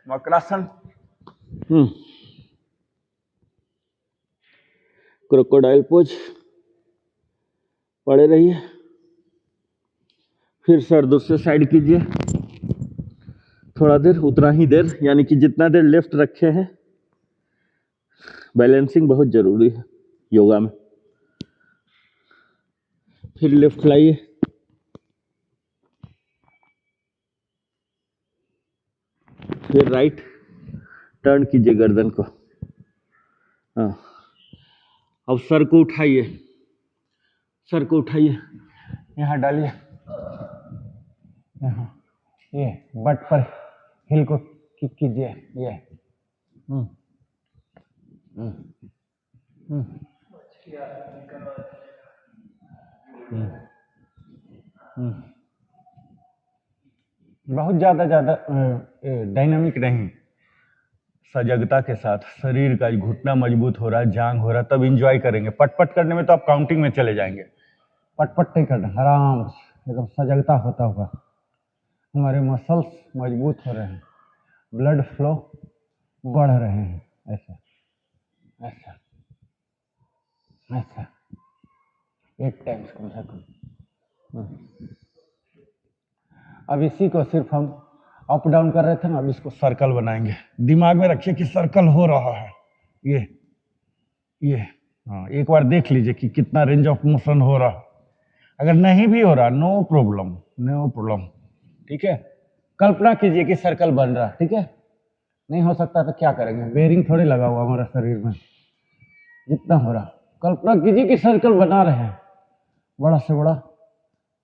मकरासन, क्रोकोडाइल पोज, पड़े रहिए, फिर सर दूसरे साइड कीजिए, थोड़ा देर, उतना ही देर, यानी कि जितना देर लेफ्ट रखे हैं। बैलेंसिंग बहुत जरूरी है योगा में। फिर लेफ्ट लाइए, फिर राइट, टर्न कीजिए गर्दन को, हाँ, अब सर को उठाइए, सर को उठाइए, यहाँ डालिए, यहाँ, ये बट पर हिल को किक कीजिए, ये बहुत ज्यादा डायनामिक नहीं, सजगता के साथ, शरीर का घुटना मजबूत हो रहा है, जांग हो रहा है, तब इंजॉय करेंगे। पटपट करने में तो आप काउंटिंग में चले जाएंगे, पटपट नहीं करना, आराम से एकदम सजगता होता हुआ। हमारे मसल्स मजबूत हो रहे हैं, ब्लड फ्लो बढ़ रहे हैं, ऐसा ऐसा ऐसा, 8 टाइम्स कम से कम। अब इसी को सिर्फ हम अप डाउन कर रहे थे ना, अब इसको सर्कल बनाएंगे। दिमाग में रखिए कि सर्कल हो रहा है, ये हाँ, एक बार देख लीजिए कि कितना रेंज ऑफ मोशन हो रहा। अगर नहीं भी हो रहा, नो प्रॉब्लम, नो प्रॉब्लम, ठीक है। कल्पना कीजिए कि सर्कल बन रहा, ठीक है। नहीं हो सकता तो क्या करेंगे, बेरिंग थोड़ी लगा हुआ हमारा शरीर में, जितना हो रहा कल्पना कीजिए कि सर्कल बना रहे हैं, बड़ा से बड़ा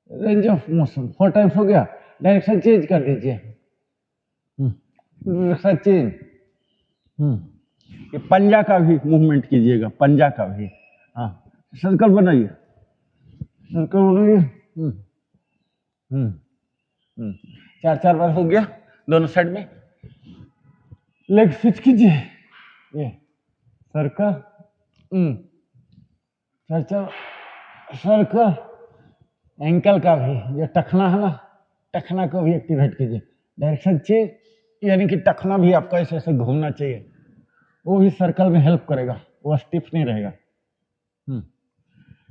रेंज ऑफ मोशन। 4 टाइम्स हो गया, डायरेक्शन चेंज कर दीजिए, डायरेक्शन चेंज। ये पंजा का भी मूवमेंट कीजिएगा, पंजा का भी, हाँ, सर्कल बनाइए, सर्कल बनाइए। 4 बार हो गया दोनों साइड में। लेग स्विच कीजिए, ये सर्कल, सर्कल। एंकल का भी, जो टखना है ना, टखना को भी एक्टिवेट कीजिए, डायरेक्शन चेंज, यानी कि टखना भी आपका ऐसे ऐसे घूमना चाहिए, वो भी सर्कल में हेल्प करेगा, वो स्टिफ नहीं रहेगा।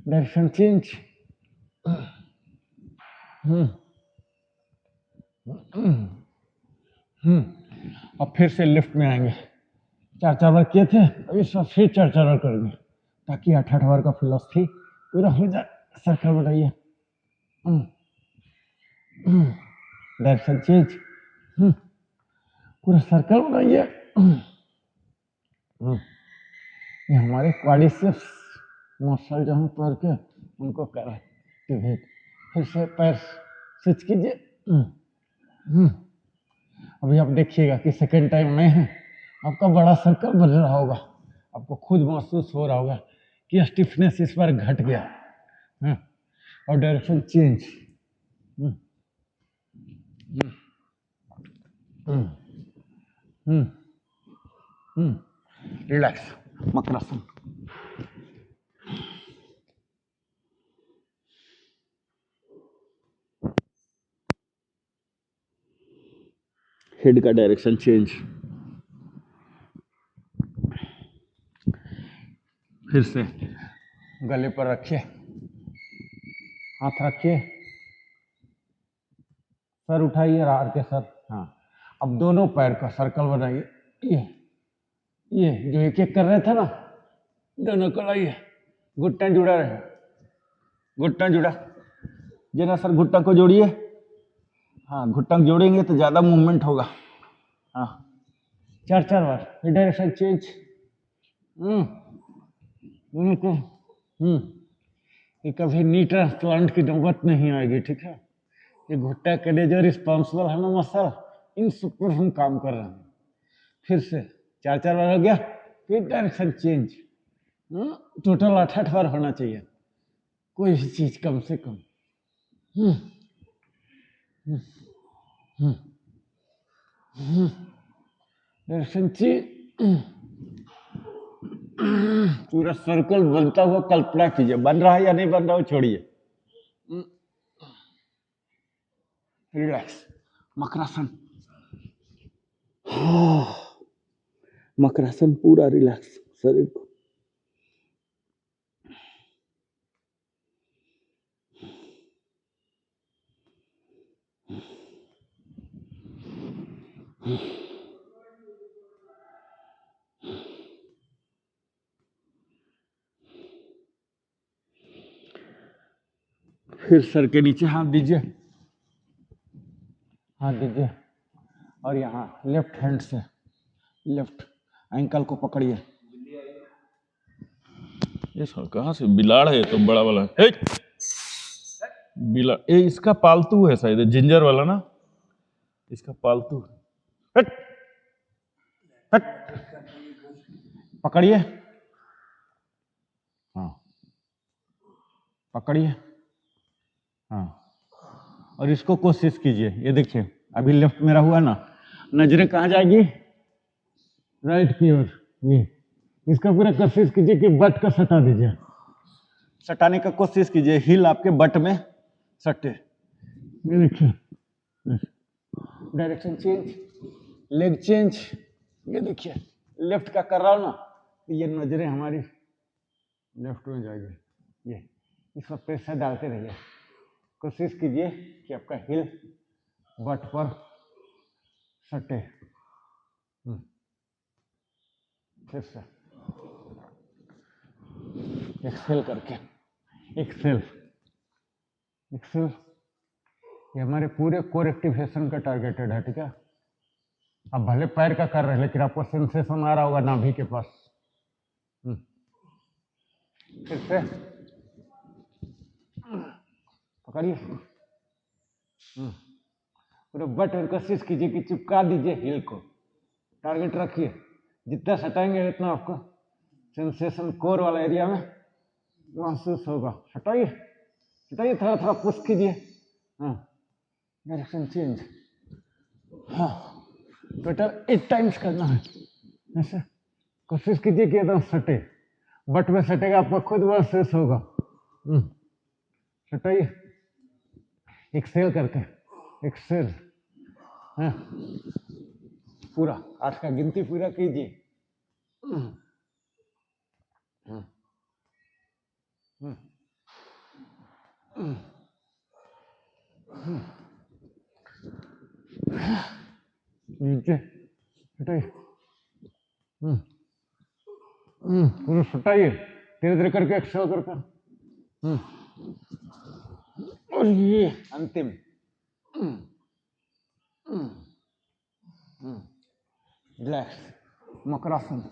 डायरेक्शन चेंज, अब फिर से लिफ्ट में आएंगे। 4 बार किए थे, अभी सब फिर 4 बार करेंगे, ताकि 8 बार का फिलॉसफी पूरा हो जाए। सर्कल बनाइए, डायरेक्शन चेंज, पूरा सर्कल बनाइए। ये हमारे क्वाड्रिसेप्स मसल जो हम पैर के, उनको कर एक्टिवेट। फिर से पैर स्विच कीजिए। अभी आप देखिएगा कि सेकेंड टाइम में है, आपका बड़ा सर्कल बन रहा होगा, आपको खुद महसूस हो रहा होगा कि स्टिफनेस इस बार घट गया, और direction change. Relax, makarasana. Head का डायरेक्शन चेंज। फिर से गले पर रखिए, हाथ रखिए, सर उठाइए, आर के सर, हाँ। अब दोनों पैर का सर्कल बनाइए, ये जो एक एक कर रहे थे ना, दोनों को लाइए, घुटना जुड़ा रहे, घुटना जुड़ा, जरा सर घुटना को जोड़िए, हाँ, घुटना जोड़ेंगे तो ज्यादा मूवमेंट होगा, हाँ। 4 बार, डायरेक्शन चेंज, ये कभी नी ट्रांसप्लांट की नौबत नहीं आएगी, ठीक है। ये घुट्टा के लिए जो रिस्पॉन्सिबल है ना मसल, इन सब पर हम काम कर रहे हैं। फिर से 4-4 बार हो गया, फिर डायरेक्शन चेंज। टोटल 8-8 बार होना चाहिए कोई भी चीज कम से कम। Direction change. पूरा सर्कल बनता हुआ कल्पना कीजिए, बन रहा है या नहीं बन रहा, छोड़िए। रिलैक्स, मकरासन। मकरासन पूरा रिलैक्स शरीर को। फिर सर के नीचे हाथ दीजिए, हाथ दीजिए, और यहाँ लेफ्ट हैंड से लेफ्ट एंकल को पकड़िए। ये सर कहाँ से बिलाड़ है तो बड़ा वाला है? बिलाड़ ये इसका पालतू है शायद, जिंजर वाला ना, इसका पालतू है। हट, हट। पकड़िए, हाँ पकड़िए, हाँ। और इसको कोशिश कीजिए, ये देखिए अभी लेफ्ट मेरा हुआ ना, नजरें कहाँ जाएगी? राइट की ओर। ये इसका पूरा कोशिश कीजिए कि बट को सटा दीजिए, सटाने का कोशिश कीजिए, हिल आपके बट में सटे। ये देखिए, डायरेक्शन चेंज, लेग चेंज। ये देखिए लेफ्ट का कर रहा हूं ना, तो ये नजरें हमारी लेफ्ट में जाएगी। ये इस पर प्रेशर डालते रहिए, कोशिश कीजिए कि आपका हिल बट पर सटे। फिर से एक्सेल करके, एक्सेल एक्सेल। ये हमारे पूरे कोर एक्टिवेशन का टारगेटेड है, ठीक है। अब भले पैर का कर रहे हैं, लेकिन आपको सेंसेशन आ रहा होगा नाभि के पास। फिर से पकड़िए, पूरे बट में कोशिश कीजिए कि चिपका दीजिए हिल को, टारगेट रखिए। जितना सटाएंगे उतना आपको सेंसेशन कोर वाला एरिया में महसूस होगा। हटाइए, हटाइए, थोड़ा थोड़ा पुश कीजिए। हाँ, डायरेक्शन चेंज। हाँ, टोटल 8 टाइम्स करना है ऐसे। कोशिश कीजिए कि एकदम सटे, बट में सटेगा, आपको खुद महसूस होगा। हटाइए, एक्सेल करके, एक्सेल। हाँ, पूरा 8 का गिनती पूरा कीजिए। नीचे हटाइए, पूरा हटाइए, धीरे धीरे करके एक्सेल करके। और ये अंतिम रिलैक्स, मकरासन।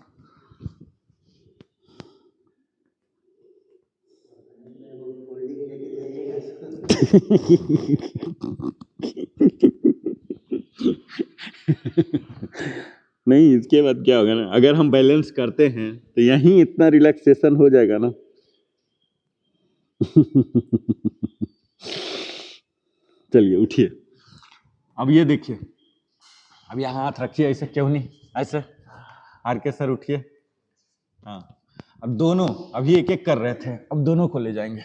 नहीं, इसके बाद क्या होगा ना, अगर हम बैलेंस करते हैं तो यहीं इतना रिलैक्सेशन हो जाएगा ना। चलिए उठिए। अब ये देखिए, अब यहाँ हाथ रखिए, ऐसे क्यों नहीं, ऐसे आर के सर उठिए। हाँ, अब दोनों, अभी एक एक कर रहे थे, अब दोनों को ले जाएंगे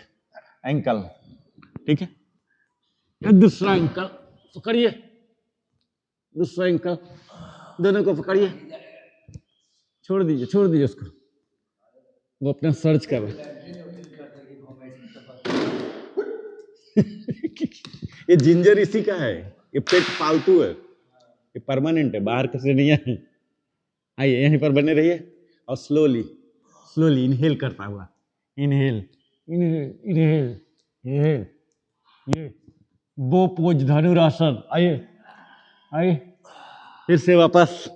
एंकल, ठीक है। ये दूसरा एंकल पकड़िए, दूसरा एंकल, दोनों को पकड़िए, छोड़ दीजिए उसको, वो अपना सर्च कर रहा है। ये जिंजर इसी का है, ये पेट पालतू है, ये परमानेंट है, बाहर कसे नहीं है। आइए यहीं पर बने रहिए और स्लोली स्लोली इनहेल करता हुआ, इनहेल इनहेल इनहेल इनहेल। ये बो पोज धनुरासन। आइए आइए, फिर से वापस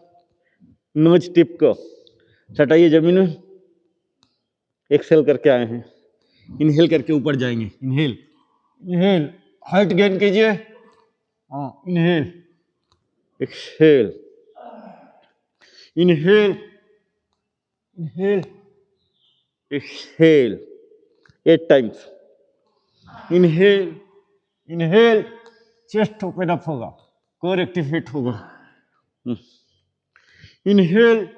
नोज टिप को सटाइए जमीन में, एक्सेल करके आए हैं, इनहेल करके ऊपर जाएंगे। इनहेल इनहेल, हाइट गेन कीजिए, inhale, exhale, inhale, inhale, exhale 8 times. Inhale, inhale, chest open up होगा, कोर एक्टिवेट होगा. इनहेल,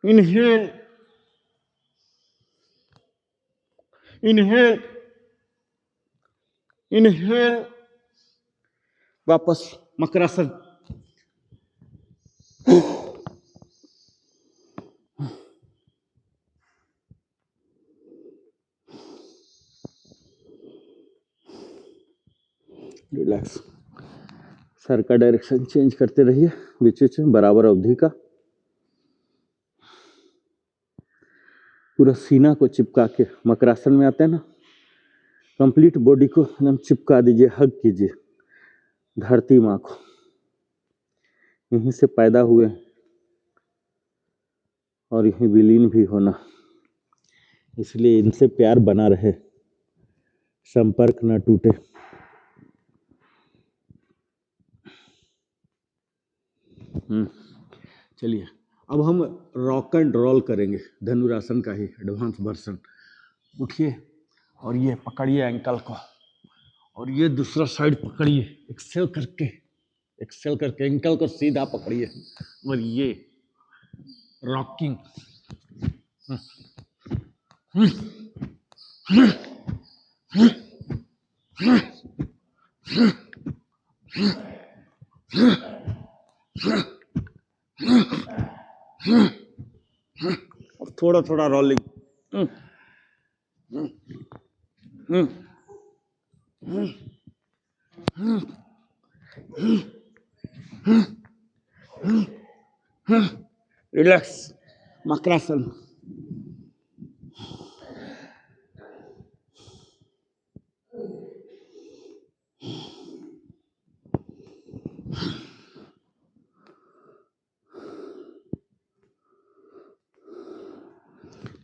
इनहेल, इनहेल, इनहेल, वापस मकरासन. रिलैक्स. सर का डायरेक्शन चेंज करते रहिए बीच बीच में, बराबर अवधि का. पूरा सीना को चिपका के मकरासन में आते हैं ना, कंप्लीट बॉडी को एकदम चिपका दीजिए, हग कीजिए धरती माँ को. यहीं से पैदा हुए और यहीं विलीन भी होना, इसलिए इनसे प्यार बना रहे, संपर्क न टूटे. चलिए अब हम रॉक एंड रोल करेंगे, धनुरासन का ही एडवांस वर्जन. उठिए और ये पकड़िए एंकल को, और ये दूसरा साइड पकड़िए, एक्सेल करके एंकल को सीधा पकड़िए, और ये रॉकिंग. और थोड़ा थोड़ा रोलिंग. रिलैक्स, मकरासन.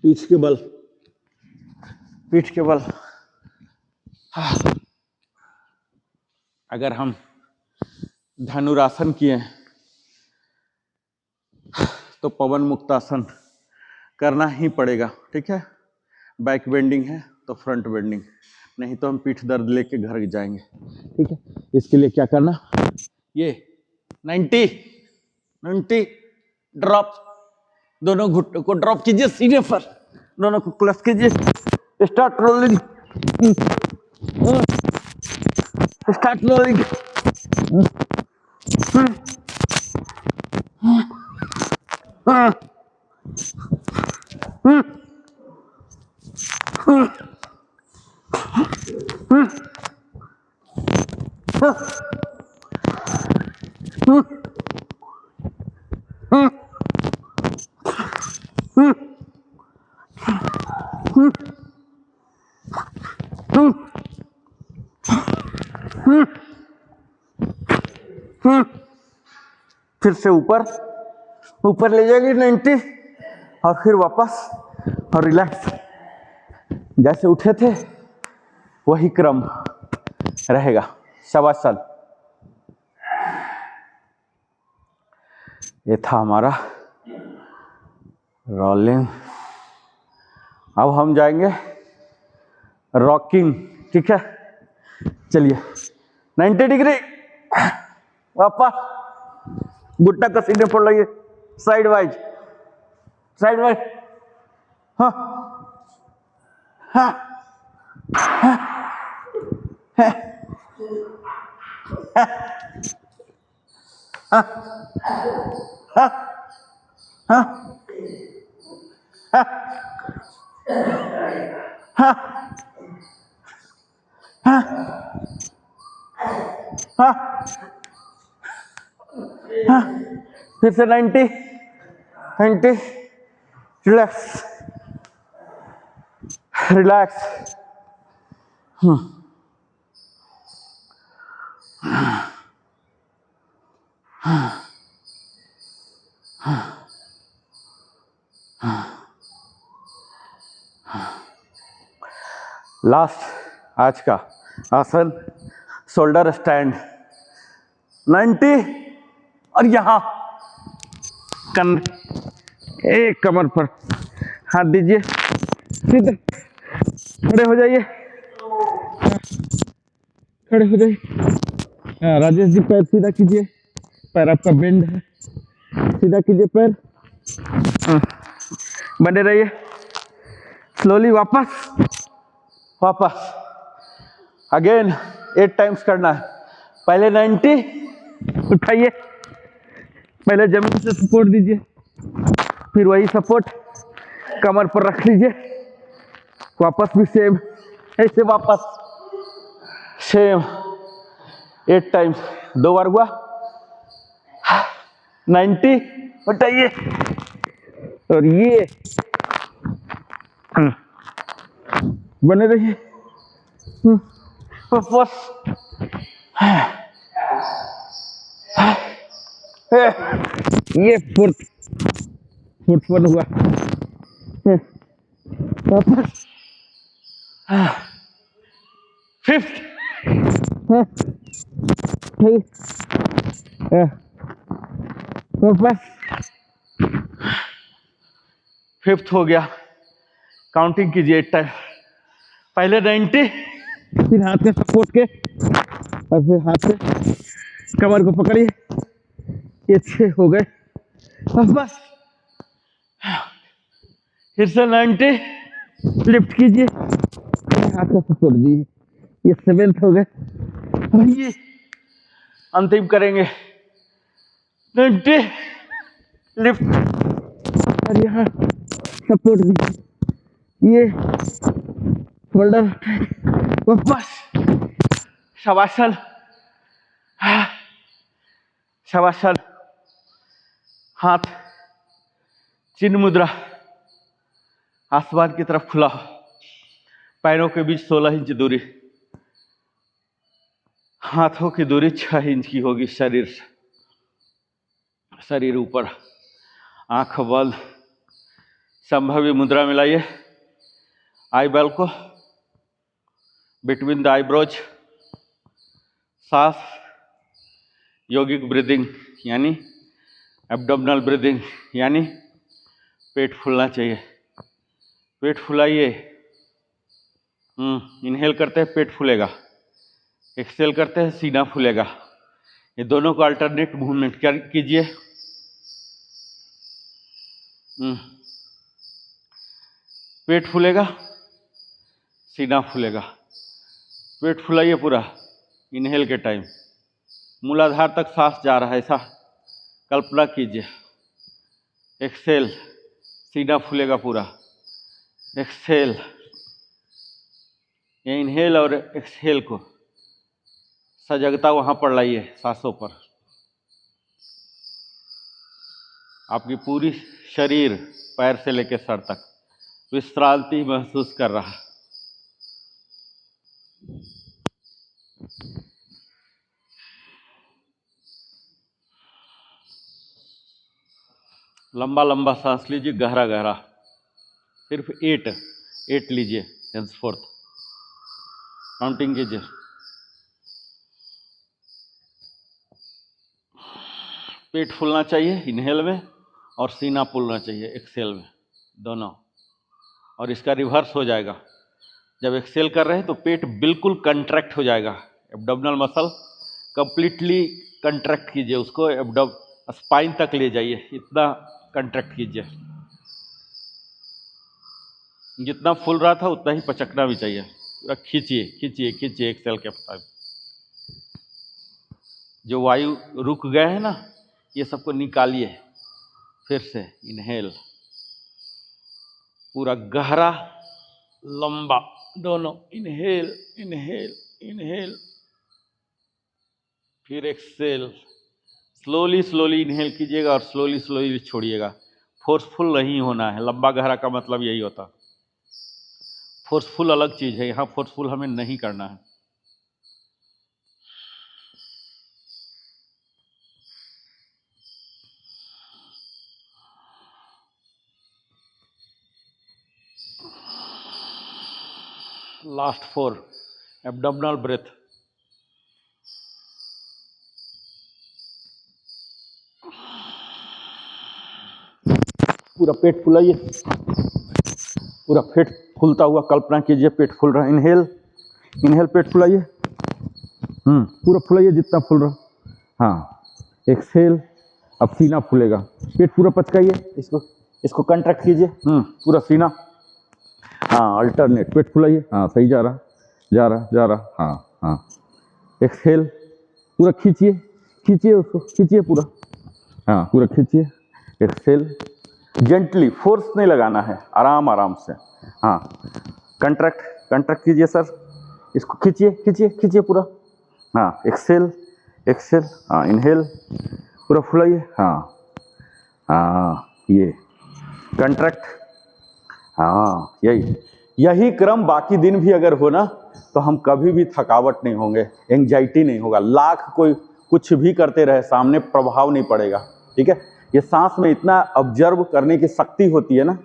पीठ के बल, पीठ के बल. अगर हम धनुरासन किए तो पवन मुक्तासन करना ही पड़ेगा, ठीक है. बैक बेंडिंग है तो फ्रंट बेंडिंग, नहीं तो हम पीठ दर्द लेके घर जाएंगे, ठीक है. इसके लिए क्या करना, ये 90 ड्रॉप, दोनों घुटनों को ड्रॉप कीजिए सीने पर, दोनों को क्लच कीजिए, स्टार्ट रोलिंग, स्टार्ट रोलिंग. फिर से ऊपर ले जाएंगे 90, और फिर वापस, और रिलैक्स. जैसे उठे थे वही क्रम रहेगा. शवासन. ये था हमारा रोलिंग. अब हम जाएंगे रॉकिंग, ठीक है. चलिए 90 डिग्री, वापस घुटना का सीने पर लाइए, साइड वाइज. हाँ हाँ हाँ हाँ फिर से 90, रिलैक्स, रिलैक्स. लास्ट आज का आसन, शोल्डर स्टैंड 90 और यहाँ एक कमर पर हाथ दीजिए, सीधे खड़े हो जाइए, खड़े हो जाइए। हाँ, राजेश जी पैर सीधा कीजिए, पैर आपका बेंड है, सीधा कीजिए पैर। हाँ, बने रहिए, स्लोली वापस अगेन 8 टाइम्स करना है। पहले 90 उठाइए, पहले जमीन से सपोर्ट दीजिए, फिर वही सपोर्ट कमर पर रख लीजिए, वापस भी सेम, ऐसे वापस सेम 8 टाइम्स। 2 बार हुआ, 90 उठाइए और ये बने रहिए वापस। ये फोर्थ वन हुआ, वापस फिफ्थ, वापस फिफ्थ हो गया। काउंटिंग कीजिए 8 टाइम, पहले 90, फिर हाथ से सपोर्ट के और फिर हाथ से कमर को पकड़िए, ये 6 हो गए। बस फिर से 90 लिफ्ट कीजिए, हाथ से सपोर्ट दीजिए, ये 7th हो गए। और ये अंतिम करेंगे 90 लिफ्ट और यहाँ सपोर्ट दीजिए, ये शोल्डर वापस शवासन, शवासन, हाथ चिन्ह मुद्रा, आसमान की तरफ खुला, पैरों के बीच 16 इंच दूरी, हाथों की दूरी 6 इंच की होगी शरीर से, शरीर ऊपर, आंख बंद, संभवी मुद्रा मिलाइए, आई बेल को बिटवीन द आईब्रोज, सांस, योगिक ब्रीदिंग यानी एब्डोमिनल ब्रीदिंग यानी पेट फूलना चाहिए, पेट फुलाइए। इनहेल करते हैं पेट फूलेगा, एक्सहेल करते हैं सीना फूलेगा, ये दोनों को अल्टरनेट मूवमेंट कीजिए। पेट फूलेगा, सीना फूलेगा, पेट फुलाइए पूरा इनहेल के टाइम, मूलाधार तक सांस जा रहा है ऐसा कल्पना कीजिए। एक्सहेल, सीना फूलेगा पूरा, एक्सहेल, ये इनहेल और एक्सहेल को सजगता वहां पर लाइए सांसों पर, आपकी पूरी शरीर पैर से लेकर सर तक विश्रांति महसूस कर रहा है। लंबा लंबा सांस लीजिए, गहरा गहरा, सिर्फ 8 लीजिए, henceforth काउंटिंग कीजिए। पेट फूलना चाहिए इनहेल में और सीना फूलना चाहिए एक्सहेल में, दोनों, और इसका रिवर्स हो जाएगा। जब एक्सहेल कर रहे हैं तो पेट बिल्कुल कंट्रैक्ट हो जाएगा, एब्डोमिनल मसल कंप्लीटली कंट्रैक्ट कीजिए, उसको स्पाइन तक ले जाइए, इतना कंट्रैक्ट कीजिए, जितना फूल रहा था उतना ही पचकना भी चाहिए, पूरा खींचिए खींचिए खींचिए एक्सहेल के टाइम। जो वायु रुक गए हैं ना, ये सबको निकालिए, फिर से इनहेल, पूरा गहरा लंबा, दोनों, इनहेल इनहेल इनहेल, फिर एक्सहेल, स्लोली स्लोली इनहेल कीजिएगा और स्लोली स्लोली छोड़िएगा। फोर्सफुल नहीं होना है, लंबा गहरा का मतलब यही होता। फोर्सफुल अलग चीज है, यहाँ फोर्सफुल हमें नहीं करना है। Last 4, abdominal breath. पूरा पेट फुलाइए, पूरा पेट फूलता हुआ कल्पना कीजिए, पेट फूल रहा है। इनहेल, इनहेल, पेट फुलाइए, पूरा फुलाइए जितना फूल रहा। हाँ, एक्सहेल, अब सीना फूलेगा, पेट पूरा पचकाइए, इसको कंट्रैक्ट कीजिए, पूरा सीना। हाँ, अल्टरनेट, पेट फुलाइए, हाँ सही जा रहा, जा रहा, जा रहा, हाँ हाँ। एक्सहेल, पूरा खींचिए, खींचिए उसको, खींचिए पूरा, हाँ पूरा खींचिए। एक्सहेल, जेंटली, फोर्स नहीं लगाना है, आराम आराम से। हाँ, कंट्रैक्ट, कंट्रैक्ट कीजिए सर, इसको खींचिए, खींचिए, खींचिए पूरा। हाँ, एक्सहेल, एक्सहेल, हाँ इनहेल, पूरा फुलाइए, हाँ हाँ, ये कंट्रैक्ट, हाँ यही क्रम बाकी दिन भी अगर हो ना, तो हम कभी भी थकावट नहीं होंगे, एंजाइटी नहीं होगा। लाख कोई कुछ भी करते रहे, सामने प्रभाव नहीं पड़ेगा। ठीक है, ये सांस में इतना ऑब्जर्व करने की शक्ति होती है ना।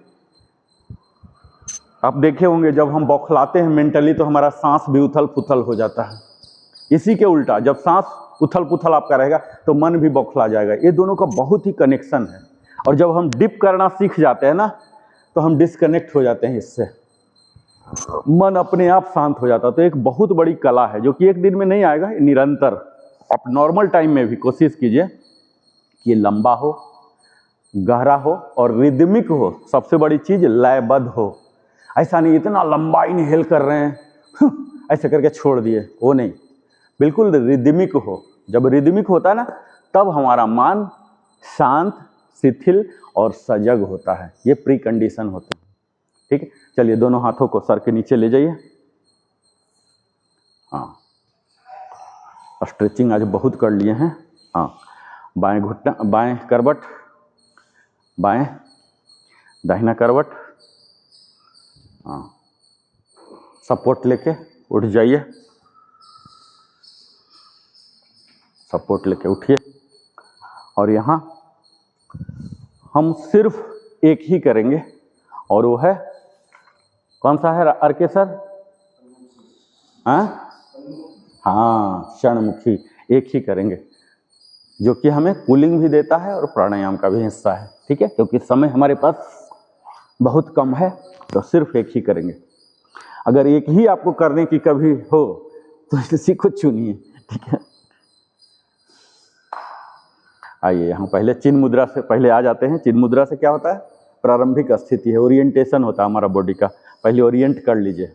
आप देखे होंगे जब हम बौखलाते हैं मेंटली, तो हमारा सांस भी उथल पुथल हो जाता है। इसी के उल्टा जब सांस उथल पुथल आपका रहेगा, तो मन भी बौखला जाएगा। ये दोनों का बहुत ही कनेक्शन है। और जब हम डिप करना सीख जाते हैं ना, तो हम डिस्कनेक्ट हो जाते हैं इससे, मन अपने आप शांत हो जाता है। तो एक बहुत बड़ी कला है, जो कि एक दिन में नहीं आएगा, निरंतर। आप नॉर्मल टाइम में भी कोशिश कीजिए कि ये लंबा हो, गहरा हो और रिदमिक हो। सबसे बड़ी चीज लयबद्ध हो। ऐसा नहीं इतना लंबा इनहेल कर रहे हैं ऐसे करके छोड़ दिए, वो नहीं, बिल्कुल रिदमिक हो। जब रिदमिक होता है ना, तब हमारा मन शांत, शिथिल और सजग होता है। ये प्री कंडीशन होते हैं। ठीक है, चलिए दोनों हाथों को सर के नीचे ले जाइए। हाँ, स्ट्रेचिंग आज बहुत कर लिए हैं। हाँ, बाएं घुटना, बाएं करवट, बाएं, दाहिना करवट। हाँ, सपोर्ट लेके उठ जाइए, सपोर्ट लेके उठिए। और यहाँ हम सिर्फ एक ही करेंगे, और वो है कौन सा है अर्के सर? हाँ, क्षणमुखी एक ही करेंगे, जो कि हमें कूलिंग भी देता है और प्राणायाम का भी हिस्सा है। ठीक है, क्योंकि समय हमारे पास बहुत कम है, तो सिर्फ एक ही करेंगे। अगर एक ही आपको करने की कभी हो, तो इसी को चुनिए। ठीक है, आइए यहाँ पहले चिन्ह मुद्रा से पहले आ जाते हैं। चिन्ह मुद्रा से क्या होता है? प्रारंभिक स्थिति है, ओरिएंटेशन होता है हमारा बॉडी का। पहले ओरिएंट कर लीजिए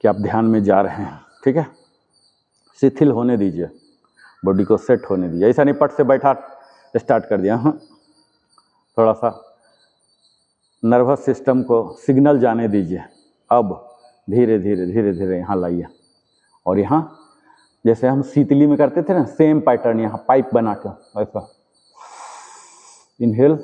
कि आप ध्यान में जा रहे हैं। ठीक है, शिथिल होने दीजिए, बॉडी को सेट होने दीजिए। ऐसा नहीं पट से बैठा स्टार्ट कर दिया। हाँ, थोड़ा सा नर्वस सिस्टम को सिग्नल जाने दीजिए। अब धीरे धीरे धीरे धीरे यहाँ लाइए, और यहाँ जैसे हम शीतली में करते थे ना, सेम पैटर्न यहाँ पाइप बना के ऐसा इनहेल,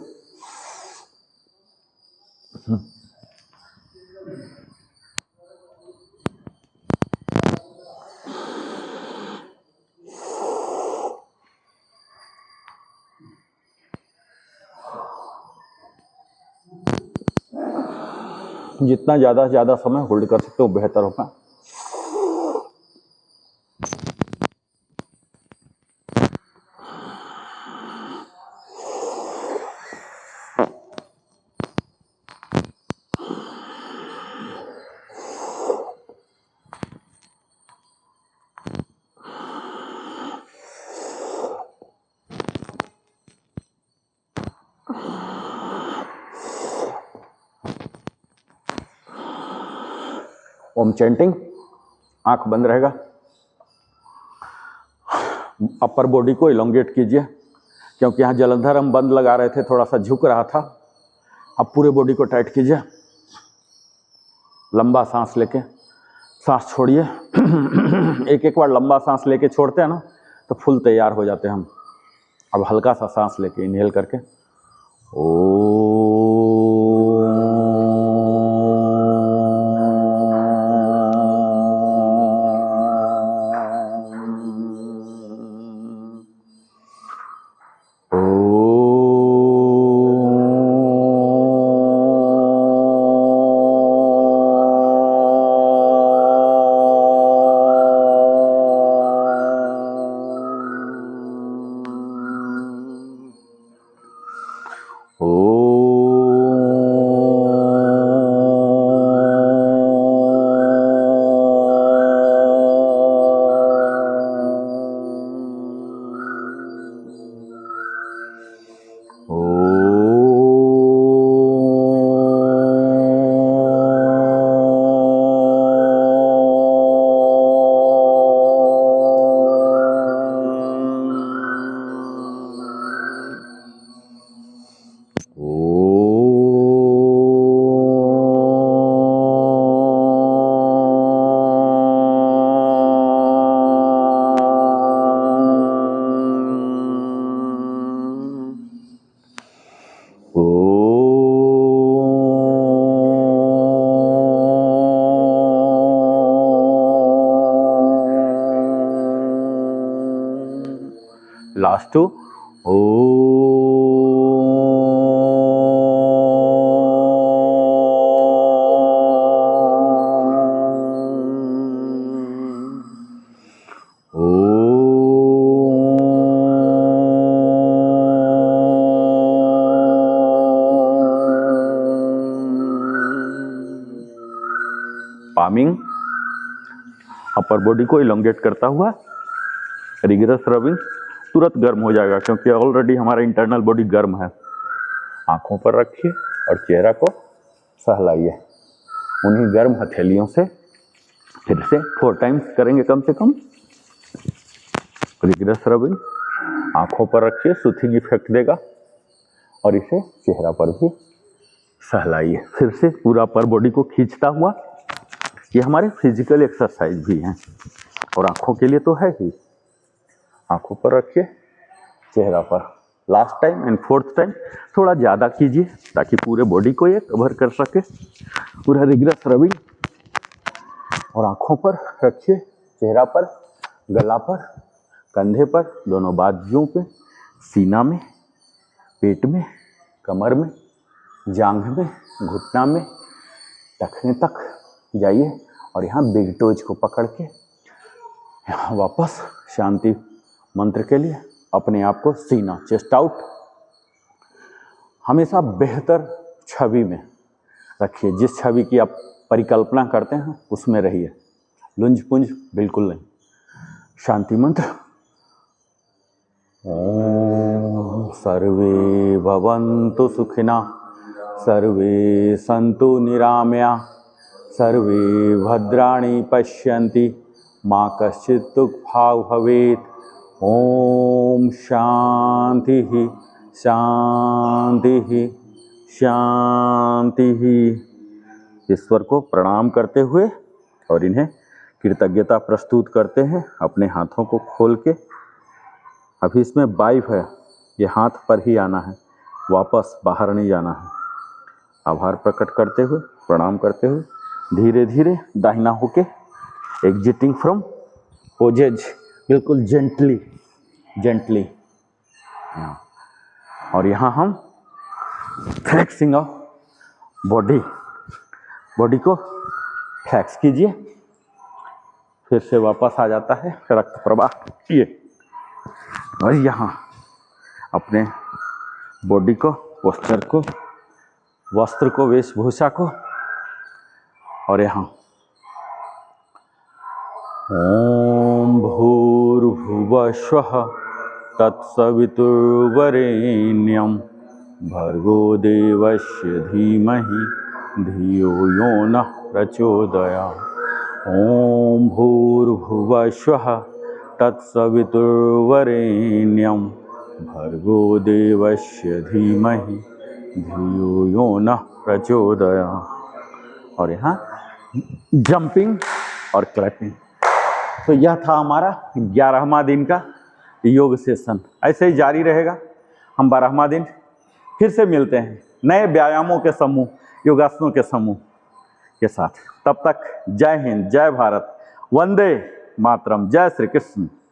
जितना ज़्यादा से ज़्यादा समय होल्ड कर सकते हो बेहतर होगा। ओम चैंटिंग, आंख बंद रहेगा। अपर बॉडी को इलोंगेट कीजिए, क्योंकि यहाँ जलंधर हम बंद लगा रहे थे, थोड़ा सा झुक रहा था। अब पूरे बॉडी को टाइट कीजिए, लंबा सांस लेके सांस छोड़िए। एक एक बार लंबा सांस लेके छोड़ते हैं ना, तो फुल तैयार हो जाते हैं हम। अब हल्का सा सांस लेके इनहेल करके लास्ट टू ओ। पामिंग अपर बॉडी को इलोंगेट करता हुआ रिगरस रबिंग, तुरंत गर्म हो जाएगा क्योंकि ऑलरेडी हमारा इंटरनल बॉडी गर्म है। आंखों पर रखिए और चेहरा को सहलाइए। उन्हीं गर्म हथेलियों से फिर से 4 टाइम्स करेंगे कम से कम। रिगरस रबिंग आंखों पर रखिए, सूथिंग इफेक्ट देगा और इसे चेहरा पर भी सहलाइए। फिर से पूरा अपर बॉडी को खींचता हुआ। ये हमारे फिजिकल एक्सरसाइज भी हैं और आंखों के लिए तो है ही। आंखों पर रखिए, चेहरा पर। Last time and 4th time थोड़ा ज़्यादा कीजिए ताकि पूरे बॉडी को ये कवर कर सके। पूरा रिगरस रबिंग और आंखों पर रखिए, चेहरा पर, गला पर, कंधे पर, दोनों बाजुओं पे, सीना में, पेट में, कमर में, जांघ में, घुटना में, टखने तक जाइए और यहाँ बिग टोज को पकड़ के यहाँ वापस शांति मंत्र के लिए अपने आप को सीना, चेस्ट आउट, हमेशा बेहतर छवि में रखिए। जिस छवि की आप परिकल्पना करते हैं उसमें रहिए, लुंज पुंज बिल्कुल नहीं। शांति मंत्र ओम सर्वे भवन्तु सुखिना, सर्वे सन्तु निरामया, सर्वे भद्राणि पश्यन्ति, माँ कश्चित् दुःखभाग् भवेत्। ओम शांति शांति शांति। ईश्वर को प्रणाम करते हुए और इन्हें कृतज्ञता प्रस्तुत करते हैं अपने हाथों को खोल के। अभी इसमें वाइफ है, ये हाथ पर ही आना है, वापस बाहर नहीं जाना है। आभार प्रकट करते हुए, प्रणाम करते हुए धीरे धीरे दाहिना होके एग्जिटिंग फ्रॉम पोजेज, बिल्कुल जेंटली। और यहाँ हम फ्लेक्सिंग ऑफ बॉडी को फ्लेक्स कीजिए। फिर से वापस आ जाता है रक्त प्रवाह ये। और यहाँ अपने बॉडी को, पोस्चर को, वस्त्र को, वेशभूषा को, और यहाँ ओम भूर्भुवः स्वः तत्सवितुर्वरेण्यं भर्गो देवस्य धीमहि धियो यो नः प्रचोदयात्। ओम भूर्भुवः स्वः तत्सवितुर्वरेण्यं भर्गो देवस्य धीमहि धियो यो नः प्रचोदयात्। और यहाँ जंपिंग और क्लैपिंग। तो यह था हमारा 11वां दिन का योग सेशन। ऐसे ही जारी रहेगा। हम 12वां दिन फिर से मिलते हैं नए व्यायामों के समूह, योगासनों के समूह के साथ। तब तक जय हिंद, जय भारत, वंदे मातरम, जय श्री कृष्ण।